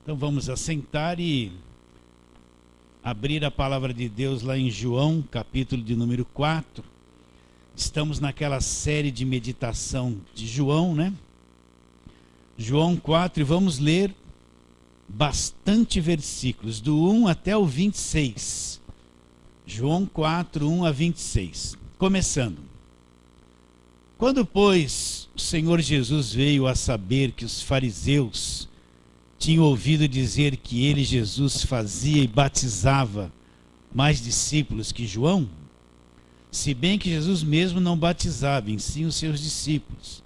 Então vamos assentar e abrir a palavra de Deus lá em João, capítulo de número 4. Estamos naquela série de meditação de João, né? João 4, e vamos ler bastante versículos, do 1 até o 26. João 4, 1 a 26. Começando. Quando, pois, o Senhor Jesus veio a saber que os fariseus tinham ouvido dizer que ele, Jesus, fazia e batizava mais discípulos que João, se bem que Jesus mesmo não batizava, em si os seus discípulos,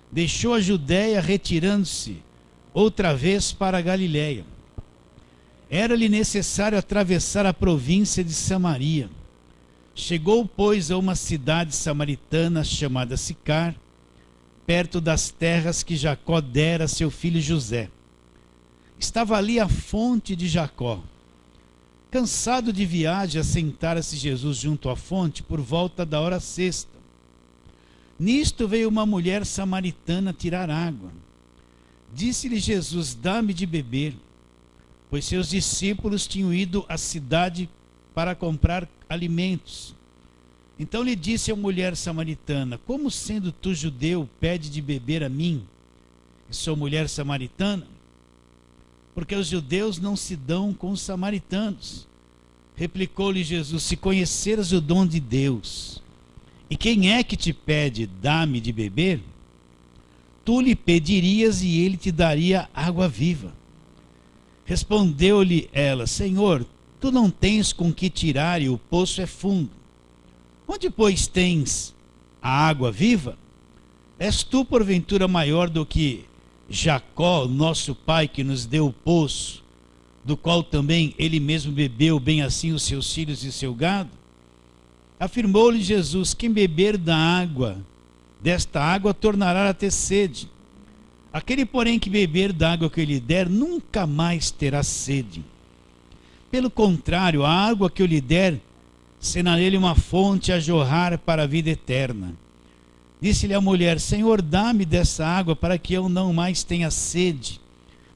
deixou a Judéia, retirando-se outra vez para a Galiléia. Era-lhe necessário atravessar a província de Samaria. Chegou, pois, a uma cidade samaritana chamada Sicar, perto das terras que Jacó dera a seu filho José. Estava ali a fonte de Jacó. Cansado de viagem, assentara-se Jesus junto à fonte por volta da hora sexta. Nisto veio uma mulher samaritana tirar água. Disse-lhe Jesus: dá-me de beber, pois seus discípulos tinham ido à cidade para comprar alimentos. Então lhe disse a mulher samaritana: como sendo tu judeu, pede de beber a mim, que sou mulher samaritana? Porque os judeus não se dão com os samaritanos. Replicou-lhe Jesus: se conheceras o dom de Deus, e quem é que te pede, dá-me de beber, tu lhe pedirias e ele te daria água viva. Respondeu-lhe ela: Senhor, tu não tens com que tirar e o poço é fundo. Onde, pois, tens a água viva? És tu, porventura, maior do que Jacó, nosso pai, que nos deu o poço, do qual também ele mesmo bebeu, bem assim os seus filhos e seu gado? Afirmou-lhe Jesus: quem beber desta água tornará a ter sede. Aquele, porém, que beber da água que eu lhe der, nunca mais terá sede. Pelo contrário, a água que eu lhe der será nele uma fonte a jorrar para a vida eterna. Disse-lhe a mulher: Senhor, dá-me dessa água para que eu não mais tenha sede,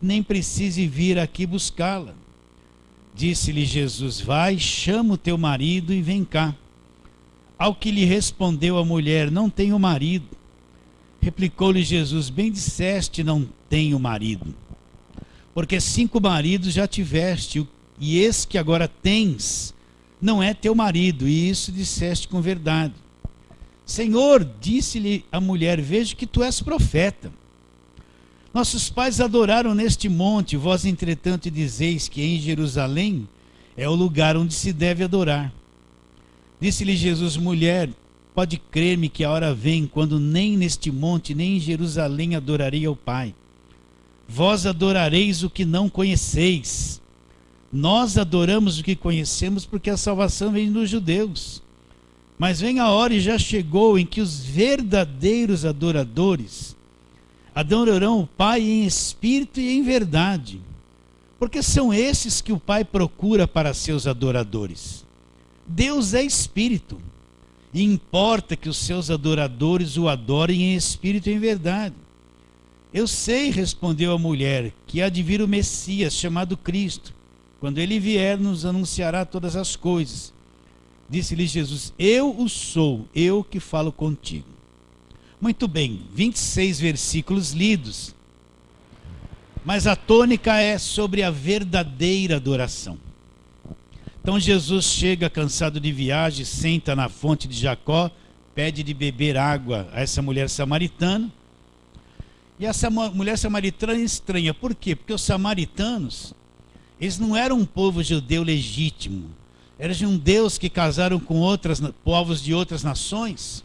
nem precise vir aqui buscá-la. Disse-lhe Jesus: vai, chama o teu marido e vem cá. Ao que lhe respondeu a mulher: não tenho marido. Replicou-lhe Jesus: bem disseste, não tenho marido, porque 5 maridos já tiveste, e esse que agora tens não é teu marido, e isso disseste com verdade. Senhor, disse-lhe a mulher, vejo que tu és profeta. Nossos pais adoraram neste monte, vós entretanto dizeis que em Jerusalém é o lugar onde se deve adorar. Disse-lhe Jesus: mulher, pode crer-me que a hora vem quando nem neste monte nem em Jerusalém adorarei ao Pai. Vós adorareis o que não conheceis. Nós adoramos o que conhecemos, porque a salvação vem dos judeus. Mas vem a hora, e já chegou, em que os verdadeiros adoradores adorarão o Pai em espírito e em verdade, porque são esses que o Pai procura para seus adoradores. Deus é espírito, e importa que os seus adoradores o adorem em espírito e em verdade. Eu sei, respondeu a mulher, que há de vir o Messias, chamado Cristo. Quando ele vier, nos anunciará todas as coisas. Disse-lhe Jesus: eu o sou, eu que falo contigo. Muito bem, 26 versículos lidos. Mas a tônica é sobre a verdadeira adoração. Então Jesus chega cansado de viagem, senta na fonte de Jacó, pede de beber água a essa mulher samaritana. E essa mulher samaritana é estranha. Por quê? Porque os samaritanos, eles não eram um povo judeu legítimo. Eram judeus que casaram com povos de outras nações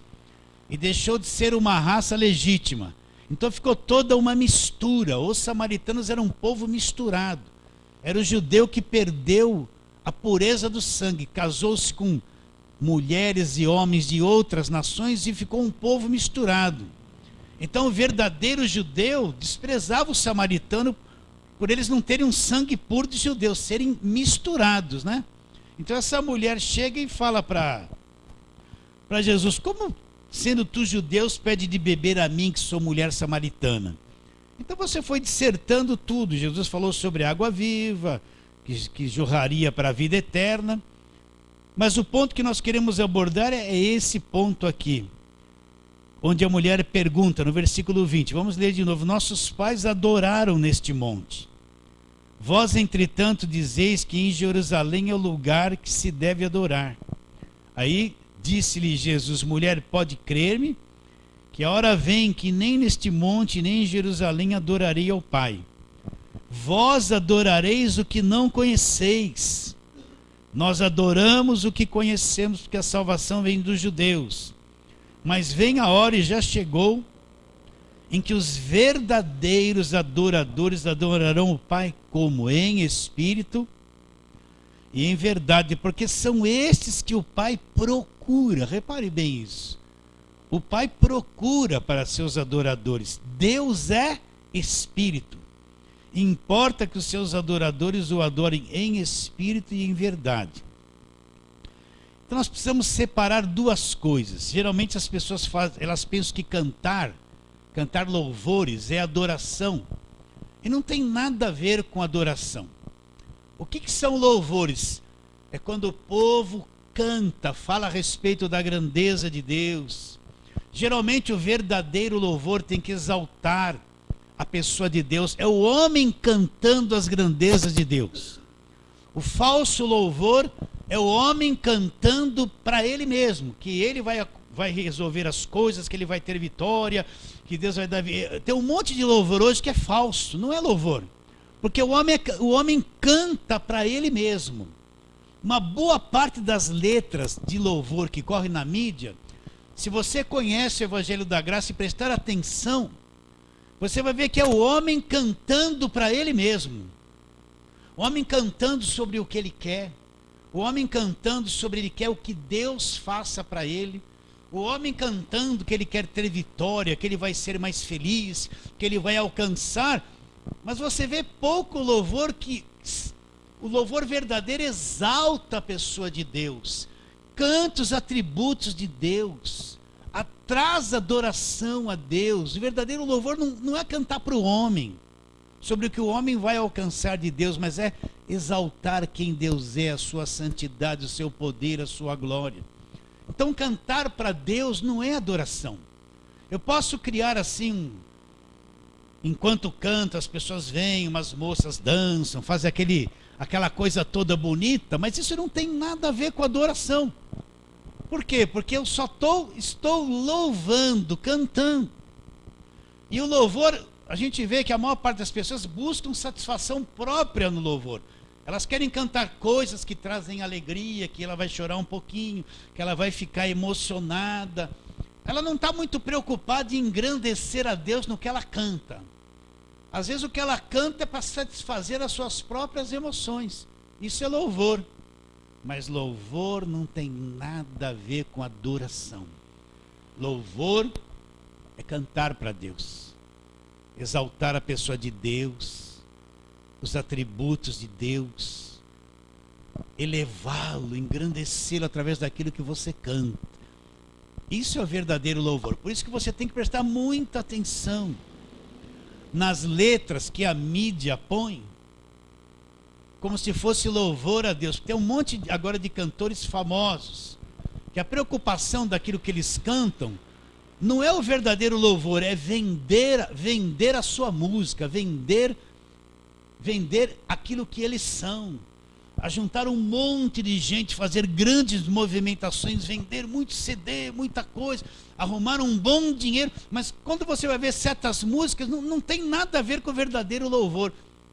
e deixou de ser uma raça legítima. Então ficou toda uma mistura. Os samaritanos eram um povo misturado. Era o judeu que perdeu a pureza do sangue, casou-se com mulheres e homens de outras nações e ficou um povo misturado. Então o verdadeiro judeu desprezava o samaritano por eles não terem um sangue puro de judeus, serem misturados, né? Então essa mulher chega e fala para Jesus: como, sendo tu judeus, pede de beber a mim, que sou mulher samaritana? Então você foi dissertando tudo. Jesus falou sobre a água viva, que jorraria para a vida eterna. Mas o ponto que nós queremos abordar é esse ponto aqui, onde a mulher pergunta, no versículo 20. Vamos ler de novo. Nossos pais adoraram neste monte. Vós, entretanto, dizeis que em Jerusalém é o lugar que se deve adorar. Aí disse-lhe Jesus: mulher, pode crer-me, que a hora vem que nem neste monte, nem em Jerusalém adorarei ao Pai. Vós adorareis o que não conheceis. Nós adoramos o que conhecemos, porque a salvação vem dos judeus. Mas vem a hora, e já chegou, em que os verdadeiros adoradores adorarão o Pai como? Em espírito e em verdade, porque são estes que o Pai procura. Repare bem isso. O Pai procura para seus adoradores. Deus é espírito. Importa que os seus adoradores o adorem em espírito e em verdade. Então nós precisamos separar duas coisas. Geralmente as pessoas elas pensam que cantar louvores é adoração. E não tem nada a ver com adoração. O que são louvores? É quando o povo canta, fala a respeito da grandeza de Deus. Geralmente o verdadeiro louvor tem que exaltar a pessoa de Deus. É o homem cantando as grandezas de Deus. O falso louvor é o homem cantando para ele mesmo, que ele vai resolver as coisas, que ele vai ter vitória, que Deus vai dar... Tem um monte de louvor hoje que é falso, não é louvor. Porque o homem canta para ele mesmo. Uma boa parte das letras de louvor que corre na mídia, se você conhece o Evangelho da Graça e prestar atenção, você vai ver que é o homem cantando para ele mesmo. O homem cantando sobre o que ele quer. O homem cantando sobre ele quer o que Deus faça para ele. O homem cantando que ele quer ter vitória, que ele vai ser mais feliz, que ele vai alcançar. Mas você vê pouco louvor que... O louvor verdadeiro exalta a pessoa de Deus. Canta os atributos de Deus. Traz adoração a Deus. O verdadeiro louvor não é cantar para o homem, sobre o que o homem vai alcançar de Deus, mas é exaltar quem Deus é, a sua santidade, o seu poder, a sua glória. Então cantar para Deus não é adoração. Eu posso criar assim, enquanto canto, as pessoas vêm, umas moças dançam, fazem aquela coisa toda bonita, mas isso não tem nada a ver com adoração. Por quê? Porque eu só estou louvando, cantando. E o louvor, a gente vê que a maior parte das pessoas buscam satisfação própria no louvor. Elas querem cantar coisas que trazem alegria, que ela vai chorar um pouquinho, que ela vai ficar emocionada. Ela não está muito preocupada em engrandecer a Deus no que ela canta. Às vezes o que ela canta é para satisfazer as suas próprias emoções. Isso é louvor. Mas louvor não tem nada a ver com adoração. Louvor é cantar para Deus, exaltar a pessoa de Deus, os atributos de Deus, elevá-lo, engrandecê-lo através daquilo que você canta. Isso é o verdadeiro louvor. Por isso que você tem que prestar muita atenção nas letras que a mídia põe, como se fosse louvor a Deus. Tem um monte agora de cantores famosos, que a preocupação daquilo que eles cantam não é o verdadeiro louvor, é vender a sua música, vender aquilo que eles são, a juntar um monte de gente, fazer grandes movimentações, vender muito CD, muita coisa, arrumar um bom dinheiro, mas quando você vai ver certas músicas, não tem nada a ver com o verdadeiro louvor.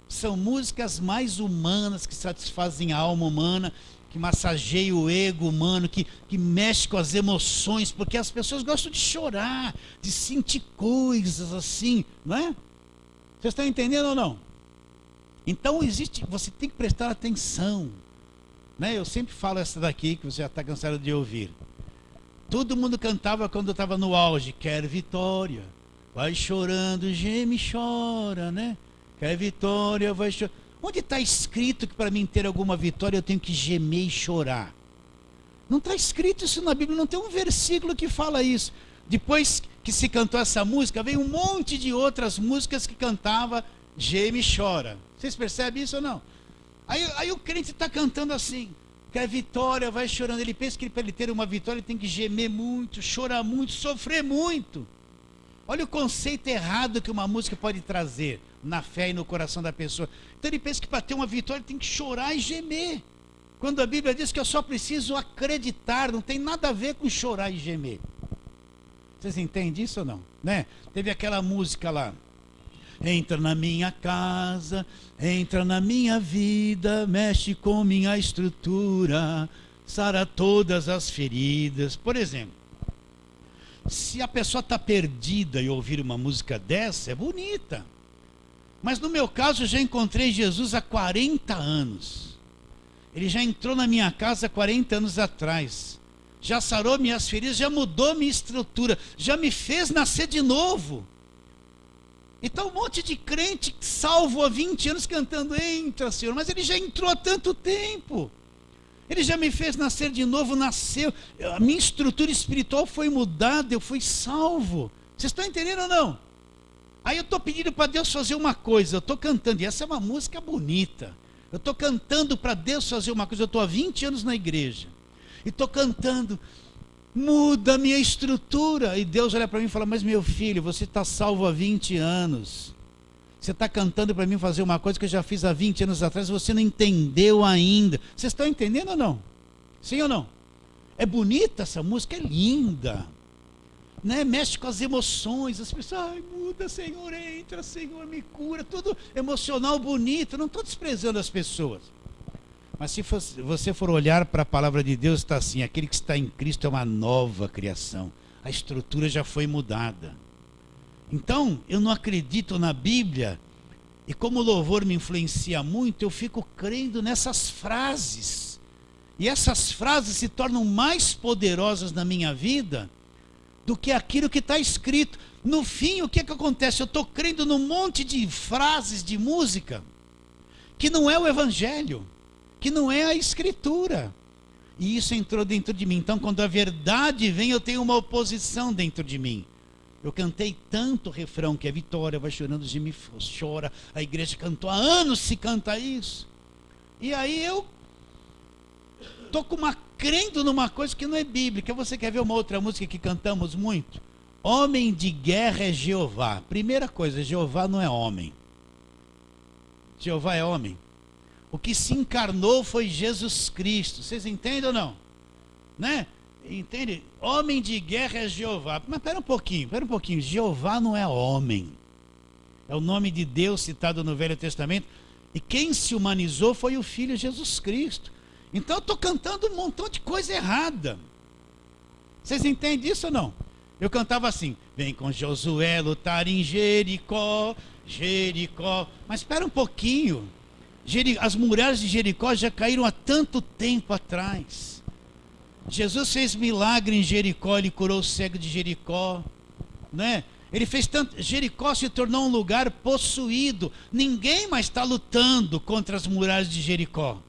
São músicas mais humanas, que satisfazem a alma humana, que massageiam o ego humano, que mexe com as emoções, porque as pessoas gostam de chorar, de sentir coisas assim, não é? Vocês estão entendendo ou não? Então você tem que prestar atenção, né? Eu sempre falo essa daqui, que você já está cansado de ouvir. Todo mundo cantava quando estava no auge: quer vitória, vai chorando, geme e chora, né? Quer vitória, vai chorar. Onde está escrito que para mim ter alguma vitória eu tenho que gemer e chorar? Não está escrito isso na Bíblia, não tem um versículo que fala isso. Depois que se cantou essa música, veio um monte de outras músicas que cantava geme e chora. Vocês percebem isso ou não? Aí o crente está cantando assim, que a vitória vai chorando. Ele pensa que para ele ter uma vitória ele tem que gemer muito, chorar muito, sofrer muito. Olha o conceito errado que uma música pode trazer na fé e no coração da pessoa. Então ele pensa que para ter uma vitória ele tem que chorar e gemer. Quando a Bíblia diz que eu só preciso acreditar, não tem nada a ver com chorar e gemer. Vocês entendem isso ou não? Né? Teve aquela música lá. Entra na minha casa, entra na minha vida, mexe com minha estrutura, sara todas as feridas. Por exemplo, se a pessoa está perdida e ouvir uma música dessa, é bonita. Mas no meu caso, eu já encontrei Jesus há 40 anos. Ele já entrou na minha casa há 40 anos atrás. Já sarou minhas feridas, já mudou minha estrutura, já me fez nascer de novo. Então um monte de crente salvo há 20 anos cantando, entra Senhor, mas ele já entrou há tanto tempo. Ele já me fez nascer de novo, nasceu, a minha estrutura espiritual foi mudada, eu fui salvo. Vocês estão entendendo ou não? Aí eu estou pedindo para Deus fazer uma coisa, eu estou cantando, e essa é uma música bonita. Eu estou cantando para Deus fazer uma coisa, eu estou há 20 anos na igreja. E estou cantando, muda a minha estrutura. E Deus olha para mim e fala, mas meu filho, você está salvo há 20 anos. Você está cantando para mim fazer uma coisa que eu já fiz há 20 anos atrás, você não entendeu ainda. Vocês estão entendendo ou não? Sim ou não? É bonita essa música, é linda. Né? Mexe com as emoções, as pessoas, ai, muda Senhor, entra Senhor, me cura. Tudo emocional, bonito, não estou desprezando as pessoas. Mas se você for olhar para a palavra de Deus, está assim, aquele que está em Cristo é uma nova criação. A estrutura já foi mudada. Então, eu não acredito na Bíblia, e como o louvor me influencia muito, eu fico crendo nessas frases. E essas frases se tornam mais poderosas na minha vida do que aquilo que está escrito. No fim, o que é que acontece? Eu estou crendo num monte de frases de música que não é o Evangelho, que não é a Escritura. E isso entrou dentro de mim. Então, quando a verdade vem, eu tenho uma oposição dentro de mim. Eu cantei tanto refrão que a vitória vai chorando, geme chora. A igreja cantou há anos, se canta isso. E aí eu estou crendo numa coisa que não é bíblica. Você quer ver uma outra música que cantamos muito? Homem de guerra é Jeová. Primeira coisa, Jeová não é homem. Jeová é homem. O que se encarnou foi Jesus Cristo. Vocês entendem ou não? Né? Entende? Homem de guerra é Jeová. Mas espera um pouquinho. Jeová não é homem. É o nome de Deus citado no Velho Testamento. E quem se humanizou foi o Filho Jesus Cristo. Então eu estou cantando um montão de coisa errada. Vocês entendem isso ou não? Eu cantava assim, vem com Josué lutar em Jericó, Jericó. Mas espera um pouquinho. As muralhas de Jericó já caíram há tanto tempo atrás. Jesus fez milagre em Jericó, ele curou o cego de Jericó, né? Ele fez tanto, Jericó se tornou um lugar possuído. Ninguém mais está lutando contra as muralhas de Jericó.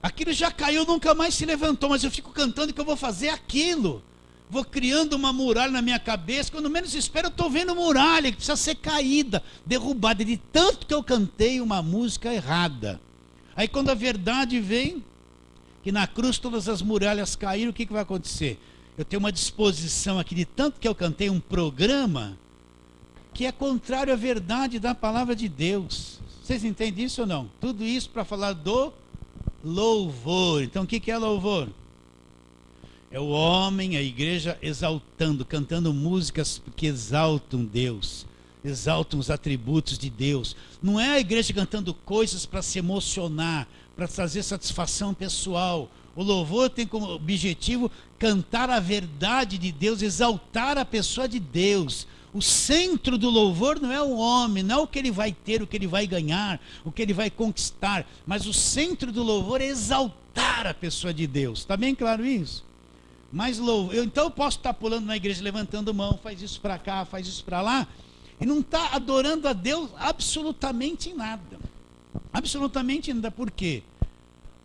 Aquilo já caiu, nunca mais se levantou, mas eu fico cantando que eu vou fazer aquilo. Vou criando uma muralha na minha cabeça, quando menos espero eu estou vendo muralha que precisa ser caída, derrubada, de tanto que eu cantei uma música errada. Aí quando a verdade vem, que na cruz todas as muralhas caíram, o que vai acontecer? Eu tenho uma disposição aqui, de tanto que eu cantei um programa, que é contrário à verdade da palavra de Deus. Vocês entendem isso ou não? Tudo isso para falar do louvor. Então o que é louvor? É o homem, a igreja exaltando, cantando músicas que exaltam Deus, exaltam os atributos de Deus. Não é a igreja cantando coisas para se emocionar, para trazer satisfação pessoal. O louvor tem como objetivo cantar a verdade de Deus, exaltar a pessoa de Deus. O centro do louvor não é o homem, não é o que ele vai ter, o que ele vai ganhar, o que ele vai conquistar, mas o centro do louvor é exaltar a pessoa de Deus. Está bem claro isso? Mas então eu posso estar pulando na igreja, levantando mão, faz isso para cá, faz isso para lá, e não está adorando a Deus absolutamente em nada. Absolutamente nada. Por quê?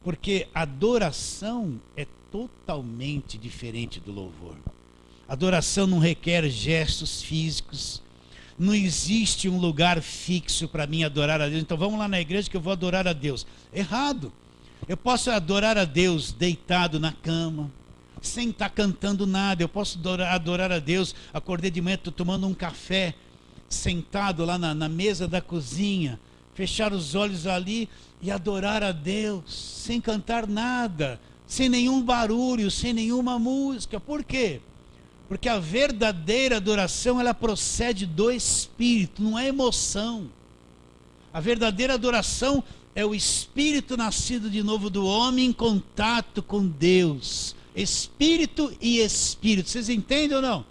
Porque adoração é totalmente diferente do louvor. Adoração não requer gestos físicos. Não existe um lugar fixo para mim adorar a Deus. Então vamos lá na igreja que eu vou adorar a Deus. Errado. Eu posso adorar a Deus deitado na cama, sem estar cantando nada. Eu posso adorar a Deus, acordei de manhã, estou tomando um café, sentado lá na mesa da cozinha, fechar os olhos ali e adorar a Deus, sem cantar nada, sem nenhum barulho, sem nenhuma música. Por quê? Porque a verdadeira adoração, ela procede do Espírito, não é emoção. A verdadeira adoração é o Espírito nascido de novo do homem em contato com Deus. Espírito e Espírito, vocês entendem ou não?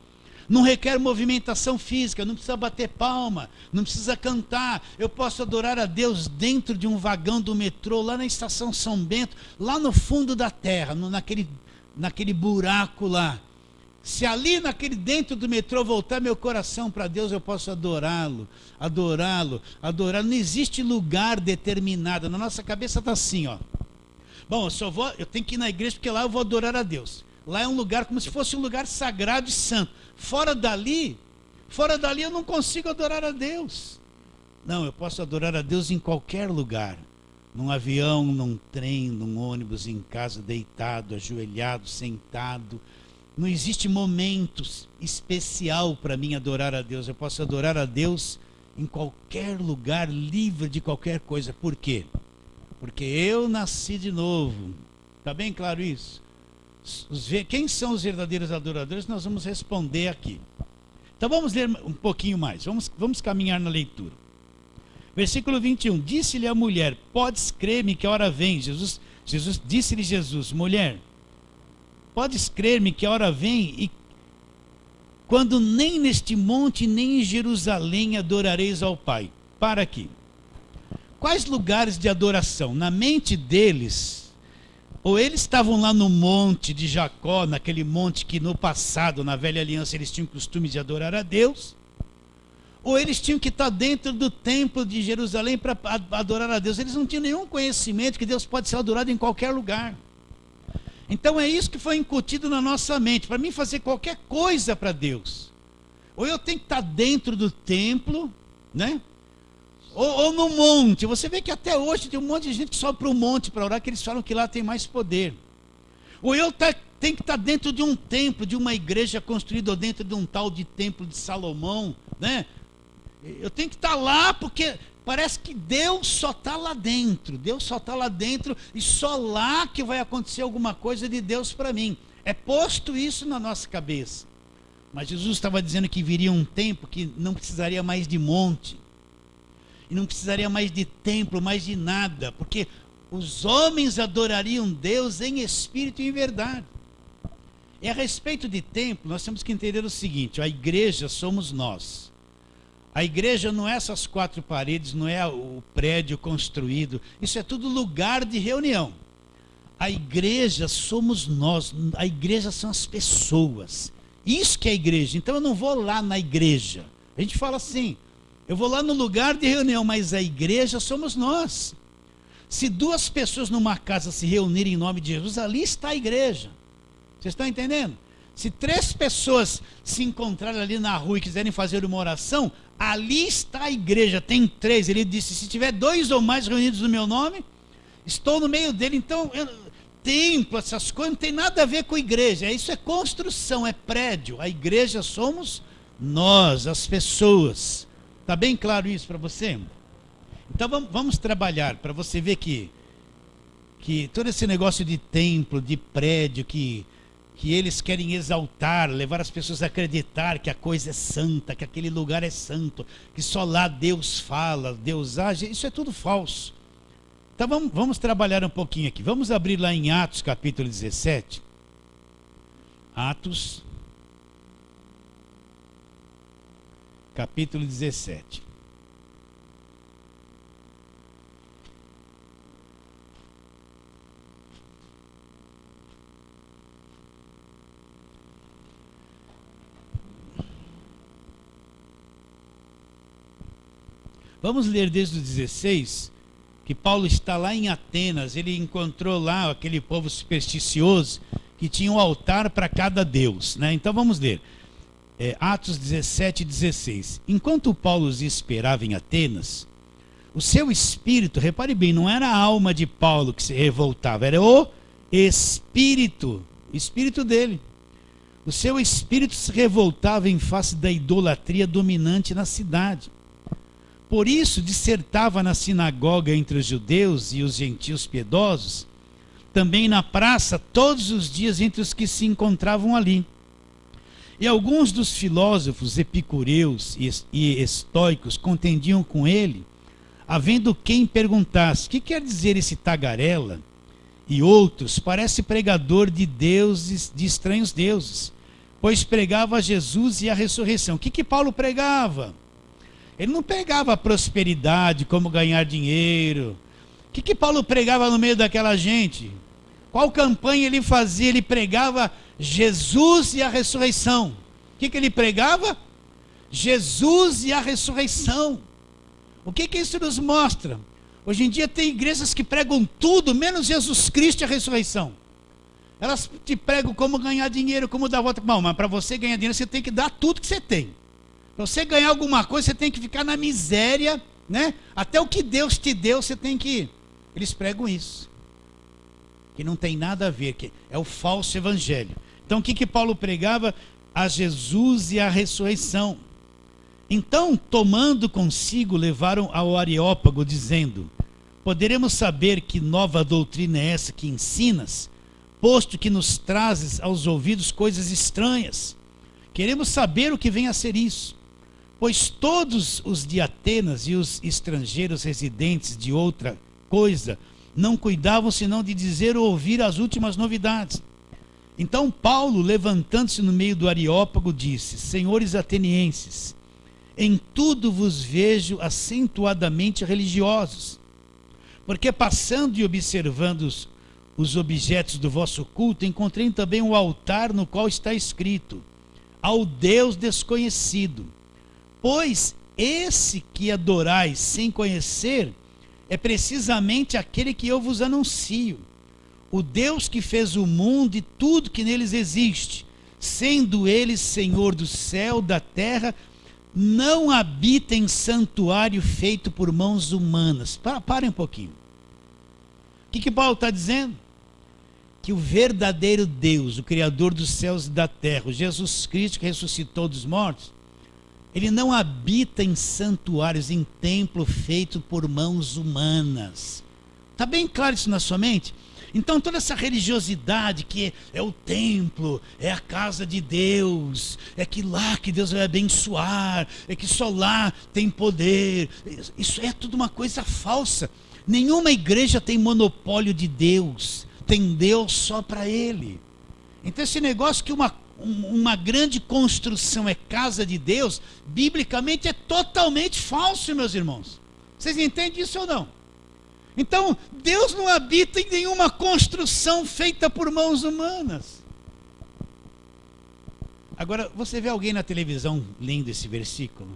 Não requer movimentação física, não precisa bater palma, não precisa cantar. Eu posso adorar a Deus dentro de um vagão do metrô, lá na estação São Bento, lá no fundo da terra, naquele buraco lá. Se ali dentro do metrô voltar meu coração para Deus, eu posso adorá-lo. Não existe lugar determinado. Na nossa cabeça está assim, ó. Bom, eu tenho que ir na igreja porque lá eu vou adorar a Deus. Lá é um lugar como se fosse um lugar sagrado e santo. Fora dali eu não consigo adorar a Deus. Não, eu posso adorar a Deus em qualquer lugar. Num avião, num trem, num ônibus, em casa, deitado, ajoelhado, sentado. Não existe momento especial para mim adorar a Deus. Eu posso adorar a Deus em qualquer lugar, livre de qualquer coisa. Por quê? Porque eu nasci de novo. Está bem claro isso? Quem são os verdadeiros adoradores? Nós vamos responder aqui. Então vamos ler um pouquinho mais. Vamos caminhar na leitura. Versículo 21. Disse-lhe a mulher: podes crer-me que a hora vem. Disse-lhe Jesus: mulher, podes crer-me que a hora vem e quando nem neste monte nem em Jerusalém adorareis ao Pai. Para aqui. Quais lugares de adoração? Na mente deles, ou eles estavam lá no monte de Jacó, naquele monte que no passado, na velha aliança, eles tinham costume de adorar a Deus, ou eles tinham que estar dentro do templo de Jerusalém para adorar a Deus. Eles não tinham nenhum conhecimento que Deus pode ser adorado em qualquer lugar. Então é isso que foi incutido na nossa mente. Para mim fazer qualquer coisa para Deus, ou eu tenho que estar dentro do templo, né? Ou no monte. Você vê que até hoje tem um monte de gente que sobe para o monte para orar, que eles falam que lá tem mais poder. Ou eu tenho que estar dentro de um templo, de uma igreja construída dentro de um tal de templo de Salomão, né? Eu tenho que estar lá porque parece que Deus só está lá dentro. Deus só está lá dentro e só lá que vai acontecer alguma coisa de Deus para mim. É posto isso na nossa cabeça. Mas Jesus estava dizendo que viria um tempo que não precisaria mais de monte. E não precisaria mais de templo, mais de nada. Porque os homens adorariam Deus em espírito e em verdade. E a respeito de templo, nós temos que entender o seguinte: a igreja somos nós. A igreja não é essas quatro paredes, não é o prédio construído. Isso é tudo lugar de reunião. A igreja somos nós. A igreja são as pessoas. Isso que é a igreja. Então eu não vou lá na igreja. A gente fala assim: eu vou lá no lugar de reunião, mas a igreja somos nós. Se duas pessoas numa casa se reunirem em nome de Jesus, ali está a igreja. Vocês estão entendendo? Se 3 pessoas se encontrarem ali na rua e quiserem fazer uma oração, ali está a igreja. Tem 3. Ele disse: se tiver 2 ou mais reunidos no meu nome, estou no meio dele. Então, templo, essas coisas não tem nada a ver com igreja. Isso é construção, é prédio. A igreja somos nós, as pessoas. Está bem claro isso para você? Então vamos trabalhar para você ver que todo esse negócio de templo, de prédio, que eles querem exaltar, levar as pessoas a acreditar que a coisa é santa, que aquele lugar é santo, que só lá Deus fala, Deus age, isso é tudo falso. Então vamos trabalhar um pouquinho aqui. Vamos abrir lá em Atos capítulo 17. Atos capítulo 17. Vamos ler desde o 16, que Paulo está lá em Atenas. Ele encontrou lá aquele povo supersticioso que tinha um altar para cada deus, né? Então vamos ler. Atos 17, 16. Enquanto Paulo os esperava em Atenas, o seu espírito, repare bem, não era a alma de Paulo que se revoltava, era o espírito dele. O seu espírito se revoltava em face da idolatria dominante na cidade. Por isso dissertava na sinagoga entre os judeus e os gentios piedosos, também na praça todos os dias entre os que se encontravam ali. E alguns dos filósofos epicureus e estoicos contendiam com ele, havendo quem perguntasse: que quer dizer esse tagarela? E outros: parece pregador de deuses, de estranhos deuses, pois pregava Jesus e a ressurreição. O que Paulo pregava? Ele não pregava a prosperidade, como ganhar dinheiro. O que Paulo pregava no meio daquela gente? Qual campanha ele fazia? Ele pregava Jesus e a ressurreição. O que ele pregava? Jesus e a ressurreição. O que isso nos mostra? Hoje em dia tem igrejas que pregam tudo, menos Jesus Cristo e a ressurreição. Elas te pregam como ganhar dinheiro, como dar volta. Não, mas para você ganhar dinheiro, você tem que dar tudo que você tem. Para você ganhar alguma coisa, você tem que ficar na miséria, né? Até o que Deus te deu, você tem que... Eles pregam isso. Que não tem nada a ver, que é o falso evangelho. Então o que Paulo pregava? A Jesus e a ressurreição. Então, tomando consigo, levaram ao Areópago, dizendo: poderemos saber que nova doutrina é essa que ensinas, posto que nos trazes aos ouvidos coisas estranhas. Queremos saber o que vem a ser isso. Pois todos os de Atenas e os estrangeiros residentes de outra coisa não cuidavam senão de dizer ou ouvir as últimas novidades. Então Paulo, levantando-se no meio do Areópago, disse: senhores atenienses, em tudo vos vejo acentuadamente religiosos, porque passando e observando os objetos do vosso culto, encontrei também um altar no qual está escrito: ao Deus desconhecido. Pois esse que adorais sem conhecer é precisamente aquele que eu vos anuncio, o Deus que fez o mundo e tudo que neles existe, sendo ele Senhor do céu, da terra, não habita em santuário feito por mãos humanas. Parem um pouquinho. O que Paulo está dizendo? Que o verdadeiro Deus, o Criador dos céus e da terra, o Jesus Cristo que ressuscitou dos mortos, ele não habita em santuários, em templo feito por mãos humanas. Está bem claro isso na sua mente? Então toda essa religiosidade que é o templo, é a casa de Deus, é que lá que Deus vai abençoar, é que só lá tem poder, isso é tudo uma coisa falsa. Nenhuma igreja tem monopólio de Deus, tem Deus só para ele. Então esse negócio que uma grande construção é casa de Deus, biblicamente é totalmente falso, meus irmãos. Vocês entendem isso ou não? Então, Deus não habita em nenhuma construção feita por mãos humanas. Agora, você vê alguém na televisão lendo esse versículo,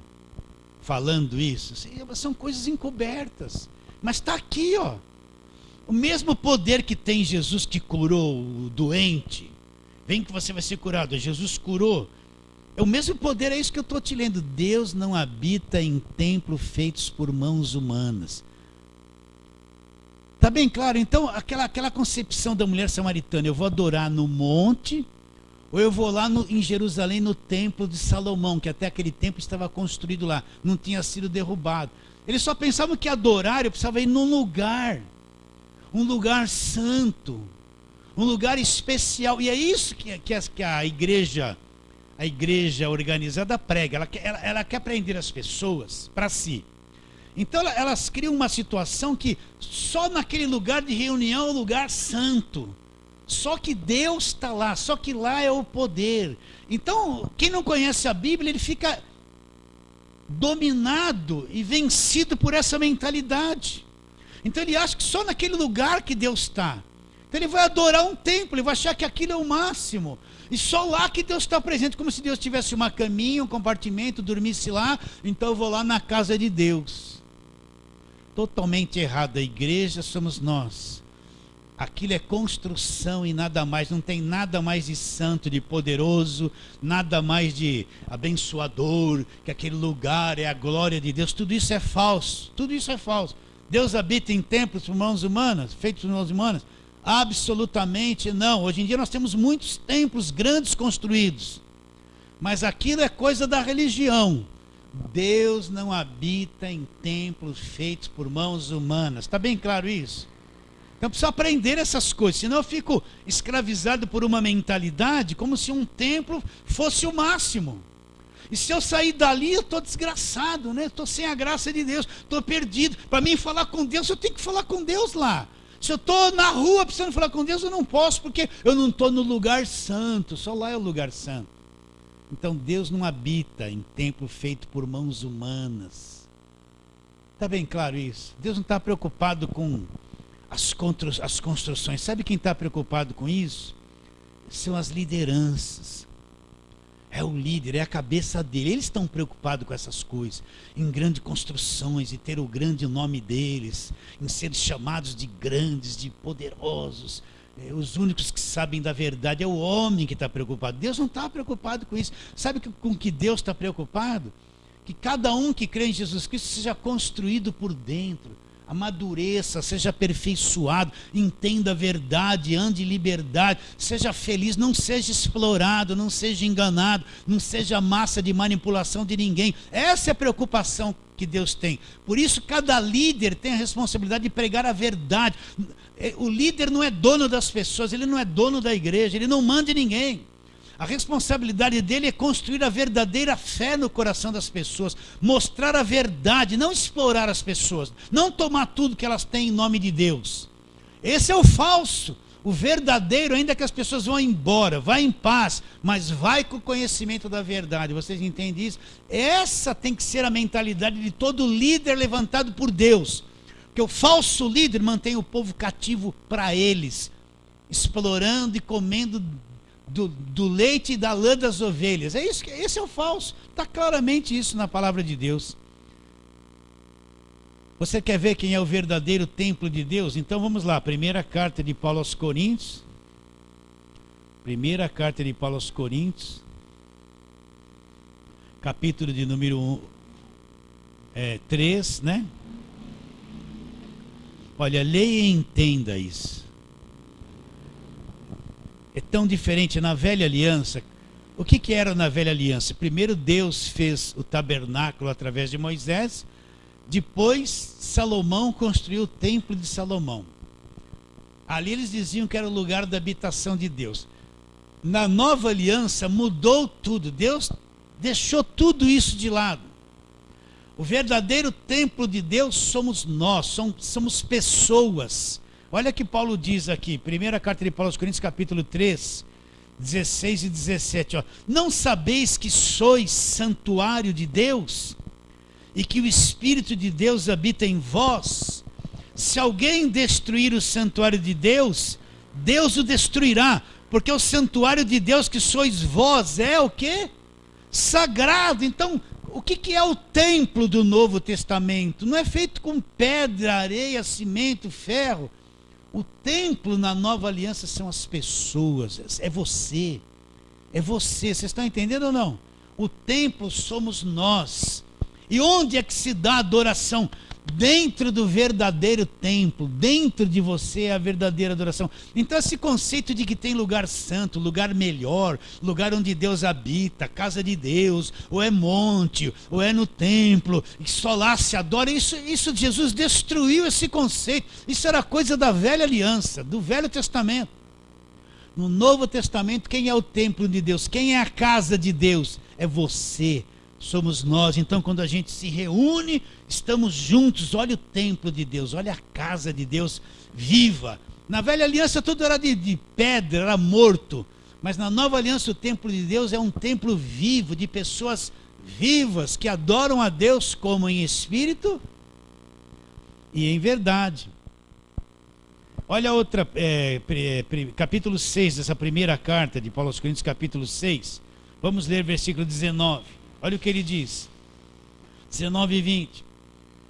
falando isso, são coisas encobertas. Mas está aqui, ó. O mesmo poder que tem Jesus que curou o doente, vem que você vai ser curado, Jesus curou. É o mesmo poder, é isso que eu estou te lendo. Deus não habita em templos feitos por mãos humanas. Está bem claro? Então, aquela concepção da mulher samaritana, eu vou adorar no monte, ou eu vou lá em Jerusalém, no templo de Salomão, que até aquele templo estava construído lá, não tinha sido derrubado. Eles só pensavam que adorar, eu precisava ir num lugar, um lugar santo, um lugar especial. E é isso que a igreja organizada prega. Ela quer prender as pessoas para si. Então elas criam uma situação que só naquele lugar de reunião é um lugar santo. Só que Deus está lá, só que lá é o poder. Então, quem não conhece a Bíblia, ele fica dominado e vencido por essa mentalidade. Então ele acha que só naquele lugar que Deus está. Então ele vai adorar um templo, ele vai achar que aquilo é o máximo. E só lá que Deus está presente, como se Deus tivesse uma caminha, um compartimento, dormisse lá, então eu vou lá na casa de Deus. Totalmente errado. A igreja somos nós. Aquilo é construção e nada mais, não tem nada mais de santo, de poderoso, nada mais de abençoador, que aquele lugar é a glória de Deus. Tudo isso é falso, tudo isso é falso. Deus habita em templos por mãos humanas, feitos por mãos humanas? Absolutamente não. Hoje em dia nós temos muitos templos grandes construídos, mas aquilo é coisa da religião. Deus não habita em templos feitos por mãos humanas. Está bem claro isso? Então eu preciso aprender essas coisas, senão eu fico escravizado por uma mentalidade como se um templo fosse o máximo. E se eu sair dali, eu estou desgraçado, né? Estou sem a graça de Deus, estou perdido. Para mim falar com Deus, eu tenho que falar com Deus lá. Se eu estou na rua precisando falar com Deus, eu não posso, porque eu não estou no lugar santo, só lá é o lugar santo. Então Deus não habita em templo feito por mãos humanas. Está bem claro isso? Deus não está preocupado com as construções. Sabe quem está preocupado com isso? São as lideranças. É o líder, é a cabeça dele. Eles estão preocupados com essas coisas, em grandes construções, e ter o grande nome deles, em serem chamados de grandes, de poderosos. Os únicos que sabem da verdade é o homem que está preocupado. Deus não está preocupado com isso. Sabe com que Deus está preocupado? Que cada um que crê em Jesus Cristo seja construído por dentro, amadureça, seja aperfeiçoado, entenda a verdade, ande em liberdade, seja feliz, não seja explorado, não seja enganado, não seja massa de manipulação de ninguém. Essa é a preocupação que Deus tem. Por isso cada líder tem a responsabilidade de pregar a verdade. O líder não é dono das pessoas, ele não é dono da igreja, ele não manda em ninguém. A responsabilidade dele é construir a verdadeira fé no coração das pessoas, mostrar a verdade, não explorar as pessoas, não tomar tudo que elas têm em nome de Deus. Esse é o falso. O verdadeiro, ainda que as pessoas vão embora, vai em paz, mas vai com o conhecimento da verdade. Vocês entendem isso? Essa tem que ser a mentalidade de todo líder levantado por Deus. Porque o falso líder mantém o povo cativo para eles, explorando e comendo do leite e da lã das ovelhas. É isso, esse é o falso. Está claramente isso na palavra de Deus. Você quer ver quem é o verdadeiro templo de Deus? Então vamos lá, primeira carta de Paulo aos Coríntios. Primeira carta de Paulo aos Coríntios, capítulo de número 3, né? Olha, leia e entenda isso. É tão diferente. Na velha aliança, o que era na velha aliança? Primeiro Deus fez o tabernáculo através de Moisés, depois Salomão construiu o templo de Salomão. Ali eles diziam que era o lugar da habitação de Deus. Na nova aliança mudou tudo, Deus deixou tudo isso de lado. O verdadeiro templo de Deus somos nós, somos pessoas. Olha que Paulo diz aqui, primeira carta de Paulo aos Coríntios, capítulo 3, 16 e 17. Ó. Não sabeis que sois santuário de Deus e que o Espírito de Deus habita em vós? Se alguém destruir o santuário de Deus, Deus o destruirá, porque o santuário de Deus que sois vós é o quê? Sagrado. Então, o que é o templo do Novo Testamento? Não é feito com pedra, areia, cimento, ferro. O templo na nova aliança são as pessoas, é você, vocês estão entendendo ou não? O templo somos nós. E onde é que se dá a adoração? Dentro do verdadeiro templo, dentro de você é a verdadeira adoração. Então esse conceito de que tem lugar santo, lugar melhor, lugar onde Deus habita, casa de Deus, ou é monte, ou é no templo, e só lá se adora, isso Jesus destruiu esse conceito. Isso era coisa da velha aliança, do Velho Testamento. No Novo Testamento, quem é o templo de Deus? Quem é a casa de Deus? É você. Somos nós. Então quando a gente se reúne, estamos juntos. Olha o templo de Deus, olha a casa de Deus viva. Na velha aliança tudo era de pedra, era morto. Mas na nova aliança o templo de Deus é um templo vivo, de pessoas vivas que adoram a Deus como em espírito e em verdade. Olha outra, capítulo 6 dessa primeira carta de Paulo aos Coríntios, capítulo 6. Vamos ler versículo 19. Olha o que ele diz, 19 e 20.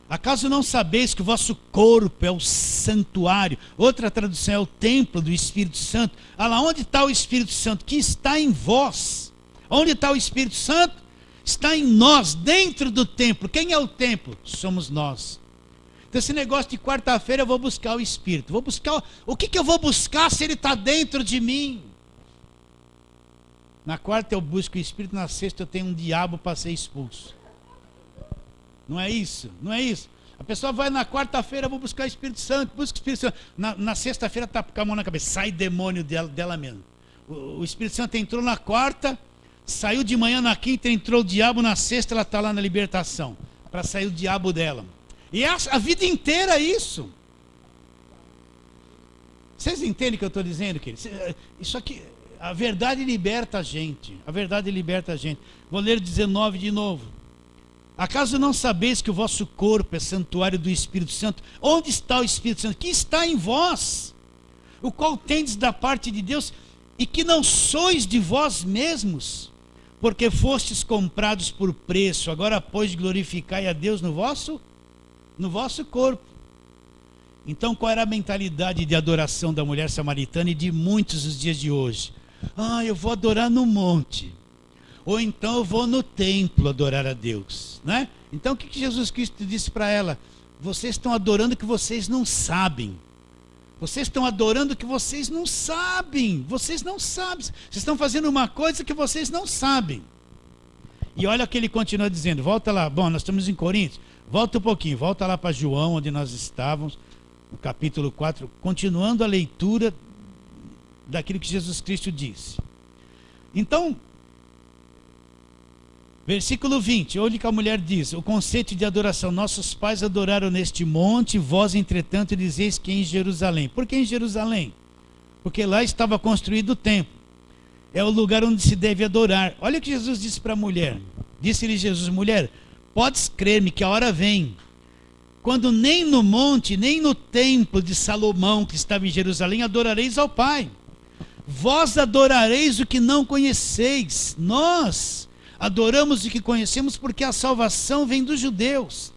Acaso não sabeis que o vosso corpo é o santuário? Outra tradução é o templo do Espírito Santo. Ah lá, onde está o Espírito Santo? Que está em vós. Onde está o Espírito Santo? Está em nós, dentro do templo. Quem é o templo? Somos nós. Então esse negócio de quarta-feira eu vou buscar o Espírito. Vou buscar, o que eu vou buscar se ele está dentro de mim? Na quarta eu busco o Espírito, na sexta eu tenho um diabo para ser expulso. Não é isso? Não é isso? A pessoa vai na quarta-feira, vou buscar o Espírito Santo, busca o Espírito Santo. Na sexta-feira está com a mão na cabeça, sai demônio dela mesmo. O Espírito Santo entrou na quarta, saiu de manhã na quinta, entrou o diabo, na sexta ela está lá na libertação, para sair o diabo dela. E é a vida inteira isso. Vocês entendem o que eu estou dizendo, queridos? Isso aqui, a verdade liberta a gente. A verdade liberta a gente. Vou ler 19 de novo. Acaso não sabeis que o vosso corpo é santuário do Espírito Santo? Onde está o Espírito Santo? Que está em vós, o qual tendes da parte de Deus, e que não sois de vós mesmos, porque fostes comprados por preço. Agora, pois, glorificai a Deus no vosso corpo. Então, qual era a mentalidade de adoração da mulher samaritana e de muitos os dias de hoje? Eu vou adorar no monte. Ou então eu vou no templo adorar a Deus, né? Então o que Jesus Cristo disse para ela? Vocês estão adorando o que vocês não sabem. Vocês estão adorando o que vocês não sabem. Vocês não sabem. Vocês estão fazendo uma coisa que vocês não sabem. E olha o que ele continua dizendo. Volta lá. Bom, nós estamos em Coríntios. Volta um pouquinho. Volta lá para João, onde nós estávamos. No capítulo 4. Continuando a leitura daquilo que Jesus Cristo disse. Então, versículo 20, onde que a mulher diz, o conceito de adoração, nossos pais adoraram neste monte, vós entretanto dizeis que é em Jerusalém. Por que em Jerusalém? Porque lá estava construído o templo, é o lugar onde se deve adorar. Olha o que Jesus disse para a mulher, disse-lhe Jesus, mulher, podes crer-me que a hora vem, quando nem no monte, nem no templo de Salomão, que estava em Jerusalém, adorareis ao Pai. Vós adorareis o que não conheceis, nós adoramos o que conhecemos, porque a salvação vem dos judeus.